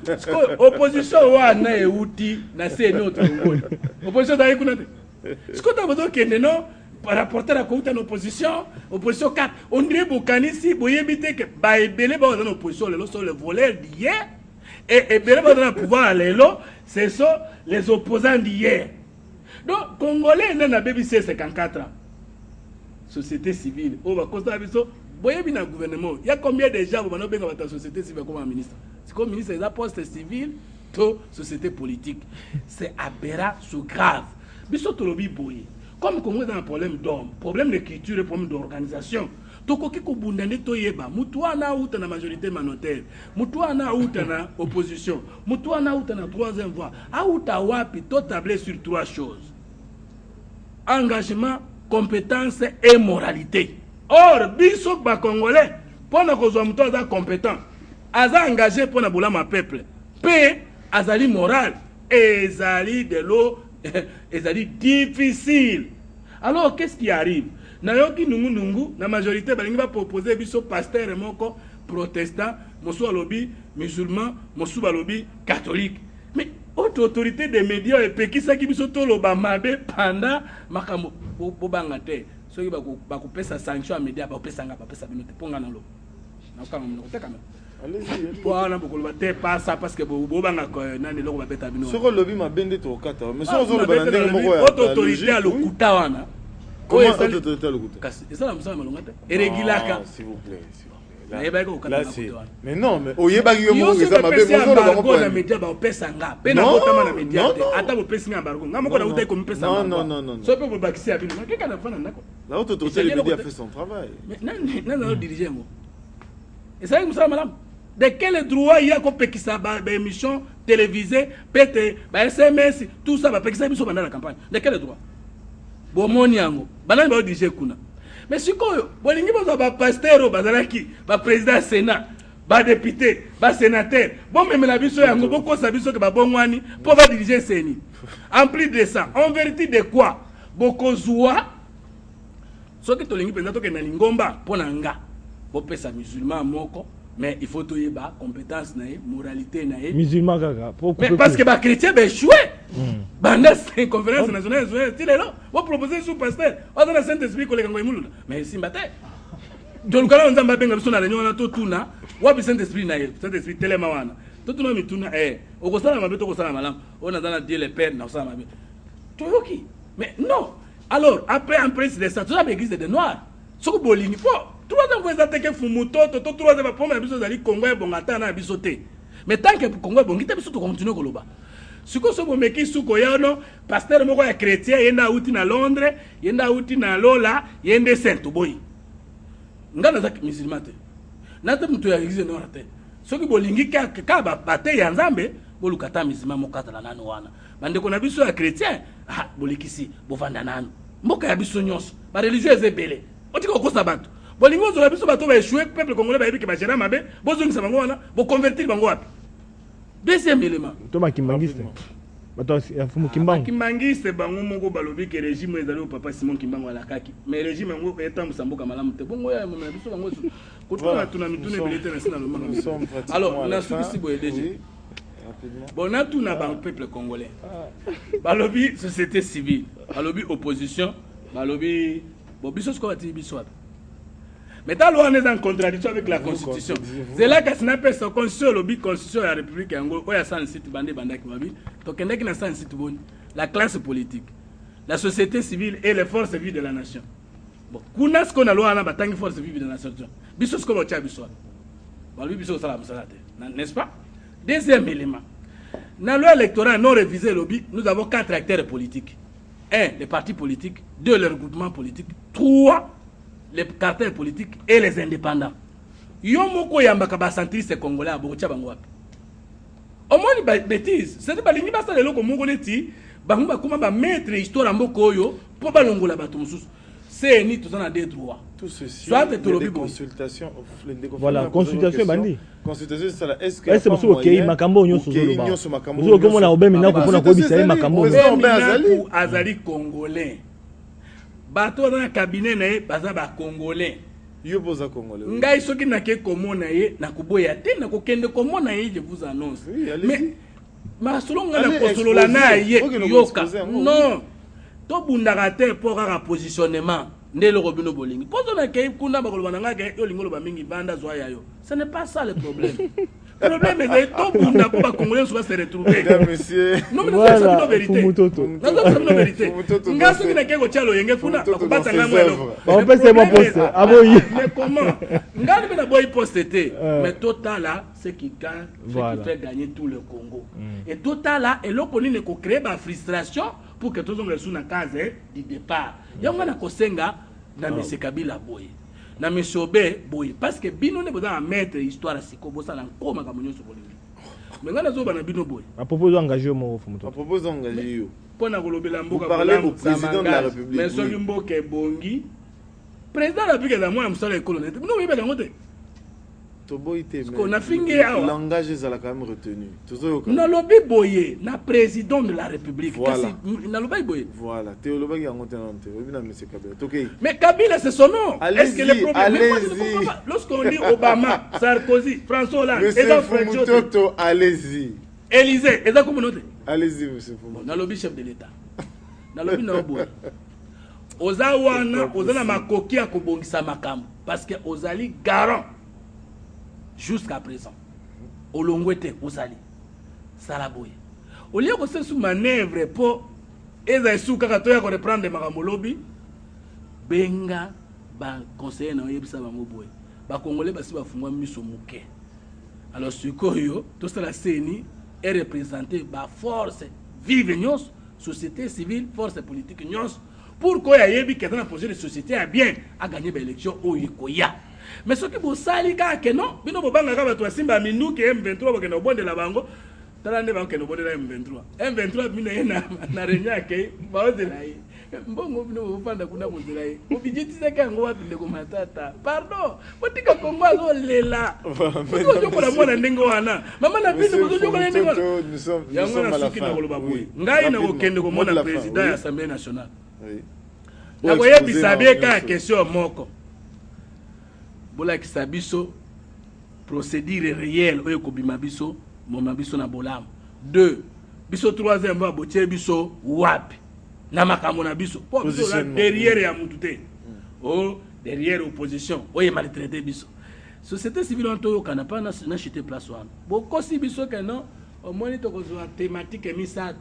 [SPEAKER 3] Parce que opposition wa na euti na se ni autre ngoli. Opposition da ikuna te. Ce que tu as besoin que non par rapport à la opposition, opposition 4, on dirait Bokanisi, Boyebite que Baébélé va dans l'opposition, les lots sont les voleurs d'hier, et Bélé va dans le pouvoir, les lots, ce sont les opposants d'hier. Donc, Congolais, il y a un BBC 54 ans. Société civile, on va constater ça. Boyebi dans le gouvernement, il y a combien de gens qui ont bien la société civile comme un ministre? C'est comme ministre des postes civils, toute société politique. C'est aberrant, c'est grave. Biso tolobi boye. Comme Congo est un problème d'homme, problème d'écriture et problème d'organisation. Tokoki ko bundane to yeba, mutu ana outa na majorité minoritaire, mutu ana outa na opposition, mutu ana outa na troisième voie, a outa wapi to tablé sur trois choses. Engagement, compétence et moralité. Or, biso ba congolais, pour na kozwa mutu aza compétent, aza engagé pour na boula ma peuple. P azali moral, ezali de l'eau. Et ça dit difficile. Alors qu'est-ce qui arrive? Nayoki nungu, la majorité va proposer biso pasteur moko protestant, mosu alobi musulman, mosu alobi catholique. Mais autre autorité des médias et pekisa ki biso to loba mabe pendant makambo bobanga te. Soki ba ko pesa sanction à médias ba pesa nga ba pesa binote ponga na lo. Na ka mo te quand même.
[SPEAKER 1] Allez-y.
[SPEAKER 3] Voilà, pas ça parce que Bobanga nani loko babeta bino.
[SPEAKER 1] Soko lobi mabende to kata. Mais so zo loba ndenge moko ya
[SPEAKER 3] autorité à lokuta wana.
[SPEAKER 1] Comment autorité à lokuta?
[SPEAKER 3] Kasi ça la msama malongata. Eregilaka.
[SPEAKER 1] S'il vous plaît.
[SPEAKER 3] Mais
[SPEAKER 1] non, mais oyebaki yo moko eza mabe mozo loba moko
[SPEAKER 3] na média ba pesa nga. Pe na botama na média te. Ata bo pesa nga embargo. Nga moko na utai ko mpesa nga.
[SPEAKER 1] Non.
[SPEAKER 3] So pe bo bakisi abino. Keka na fana ndako.
[SPEAKER 1] La haute autorité des médias fait son travail.
[SPEAKER 3] Mais nan diriger mo. Et ça vous savez madame. De quel droit il y a qu'on peut qui ça émission télévisée, PT, SMS, tout ça va ça pendant la campagne. De quel droit? Bon moniango, banane ba diriger kuna. Mais si quoi, bolingi ba pasteur bazalaki, ba président Sénat, ba député, ba sénateur, bon même la biso yango boko sa biso que ba bongwani pour va diriger Séni. En plus de ça, en vérité de quoi? Boko zoua ce que tolingi penza to ke na lingomba pona nga. Bo pesa musulman moko. Mais il faut trouver la compétence, moralité.
[SPEAKER 2] Musulman, kaka.
[SPEAKER 3] Mais parce que les chrétiens ont échoué. Dans la conférence nationale, ils vont proposer sous pasteur. On a le Saint-Esprit qui est là. Mais c'est un bataille. Donc, quand on a un peu de réunion, on a tout tourna. On a le Saint-Esprit, Saint-Esprit, télémawana. Tout le monde tourne. Au cours de la mabé, on a dit les pères, on a dit les pères. Mais non. Alors, après, c'est de ça. Tout ça, l'église des Noirs. Ce que Boling, trois ans vous attaquez Fumuto, trois ans pour ma biso d'aller Congo et Bongata na bisoté. Mais tant que Congo et Bongita biso to continue koloba. Ce que ce bomeki suko yano, pasteur moko ya chrétien yenda uti na Londres, yenda uti na Lola, yende Saint-Boy. Ngana zaki musulman te. Nata muto ya église no rate. Ce que bolingi ka ba bate ya Nzambe, bolukata musulman mokata la nanu wana. Bande ko na biso ya chrétien, ah bolikisi bovanda nanu. Mboka ya biso nyonso, ba religieux ezebele. Otiko ko sabato. Bolingo zo la biso bato ba échouer peuple congolais ba yebi ke ba gérer mabe, bozo ngisa bango wana, bo convertir bango wapi. Deuxième élément.
[SPEAKER 2] Thomas Kimbangiste. Bato ya fumu Kimbango.
[SPEAKER 3] Kimbangiste bango moko balobi ke régime ezali au papa Simon Kimbango ala kaki. Mais régime ngo eta musamboka malamu te. Bongo ya mama biso bango zo. Kotuna tuna mitune belete na sina lo manga. Alors, na suki boye DG. Bon, na tuna ba peuple congolais. Balobi société civile, balobi opposition, balobi bon biso ce qu'on va dire biso. Mais dans l'on est en contradiction avec la Constitution. C'est là que ça appelle sa Constitution, la Constitution de la République Angola, où il y a 100 sites bandés, donc il y a 100 sites la classe politique, la société civile et les forces vives de la nation. Bon, kuna ce qu'on a loi, on a tant forces vives de la nation. Biso ce qu'on va faire biso. N'est-ce pas? Deuxième élément. Dans la loi électorale non révisée, nous avons 4 acteurs politiques. 1, les partis politiques. 2, les regroupements politiques. 3, les cartels politiques et les indépendants. Yomoko yambaka ba centriste congolais aboko tchabango wapi. Au moins une bêtise. C'est pas l'ingi basta lelo ko mongoneti bango ba kuma ba mettre histoire mboko yo po ba longola bato mususu. C'est ni tout ça a des droits.
[SPEAKER 1] Tout ceci.
[SPEAKER 3] Soit
[SPEAKER 1] des consultations.
[SPEAKER 2] Voilà, consultation bandi.
[SPEAKER 1] Consultation c'est ça. Est-ce que
[SPEAKER 2] c'est possible que makambo nyoso zo ba. Zo ko mona obemi na ko pona ko bisa makambo.
[SPEAKER 3] Azali congolais. Bato na cabinet na baza ba congolais.
[SPEAKER 1] Yo posa congolais.
[SPEAKER 3] Ngai soki na ke komona ye na kuboya te na ko kende komona ye, je vous annonce.
[SPEAKER 1] Oui,
[SPEAKER 3] mais ma solonga na kosolola na ye yoka. Non. To bundaka te pour un positionnement ndé le robino bolingi. Poso na ke kuna ba kolobana nga ke yo lingolo ba mingi banda zwa ya yo. Ce n'est pas ça le problème. Le problème est que tout le monde a congolais souvent se retrouver.
[SPEAKER 1] Monsieur.
[SPEAKER 3] Non mais c'est la vérité. C'est la vérité. Nga soki na keko chalo yenge kuna bakubata nga mwelo.
[SPEAKER 2] On peut se moi poste. Aboyi.
[SPEAKER 3] Mais comment? Nga na boy posteté. Mais Total là, c'est qui gagne, c'est qui fait gagner tout le Congo. Et Total là, et l'oponi ne ko créer ba frustration pour que tous on reçoit na case du départ. Yonga na kosenga na monsieur Kabila boy. Na monsieur Obe boy parce que bino ne besoin mettre histoire siko bosa na koma ka monyo sokolingi. Mais ngana zo bana bino boy.
[SPEAKER 2] À propos d'engager mo fumoto.
[SPEAKER 1] À propos d'engager yo.
[SPEAKER 3] Pona kolobela mboka
[SPEAKER 1] vous parlez au président de la République.
[SPEAKER 3] Mais soki mboka bongi. Président de la République la moi msala ekolo net. Non yebela ngote.
[SPEAKER 1] Le langage est quand même retenu.
[SPEAKER 3] Na lobi boye, na président de la République.
[SPEAKER 1] Voilà.
[SPEAKER 3] Na lobi boye.
[SPEAKER 1] Voilà. Théologue a monté en Kabila.
[SPEAKER 3] Mais Kabila c'est son nom. Est-ce que le
[SPEAKER 1] problème
[SPEAKER 3] lorsqu'on dit Obama, Sarkozy, François Hollande,
[SPEAKER 1] Monsieur Fumutoto, allez-y.
[SPEAKER 3] Élysée, et ça comme note.
[SPEAKER 1] Allez-y, monsieur Fumutoto.
[SPEAKER 3] Na lobi chef de l'État. Na lobi na boye. Oza wana, oza na makoki ya kobongisa makambo parce que ozali garant. Jusqu'à présent, Olongwete Ozali, Salaboye. Au lieu de se sous manœuvre pour Ezaïsou Kakatoya qu'on reprend des maramolobi, Benga, conseiller na yebisa bamoboye. Ba Congolais basi ba fungwa miso muke. Alors ce koyo, tout ça la CENI est représenté par force vive nyos, société civile, force politique nyos, pour koya yebi que dans la projet de société a bien à gagner l'élection au Yikoya. Mais ce qui vous sali que non, bino bobanga ka bato simba minuki M23 bakena obonde la bango talande bango kena obonde la M23 bino yena na renya ke baoze la yi mbongo bino bofanda kuna muzira yi obijitisa ka ngo wapi ndeko matata pardon botika kongo azo lela bozo ko la mwana ndengo wana mama na bino bozo ko la ndengo
[SPEAKER 1] nous sommes à la fin
[SPEAKER 3] ngai na ko kende ko mona président ya Assemblée nationale na boye bisabie ka question moko bola kisabiso procédure réelle oyo kobima biso moma biso na bolam 2 biso 3e ba botie biso wapi na makambo na biso po biso la derrière ya mutute oh derrière opposition oye maltraité biso société civile onto kana pa na chité place wana bokosi biso que non au moins to ko thématique misat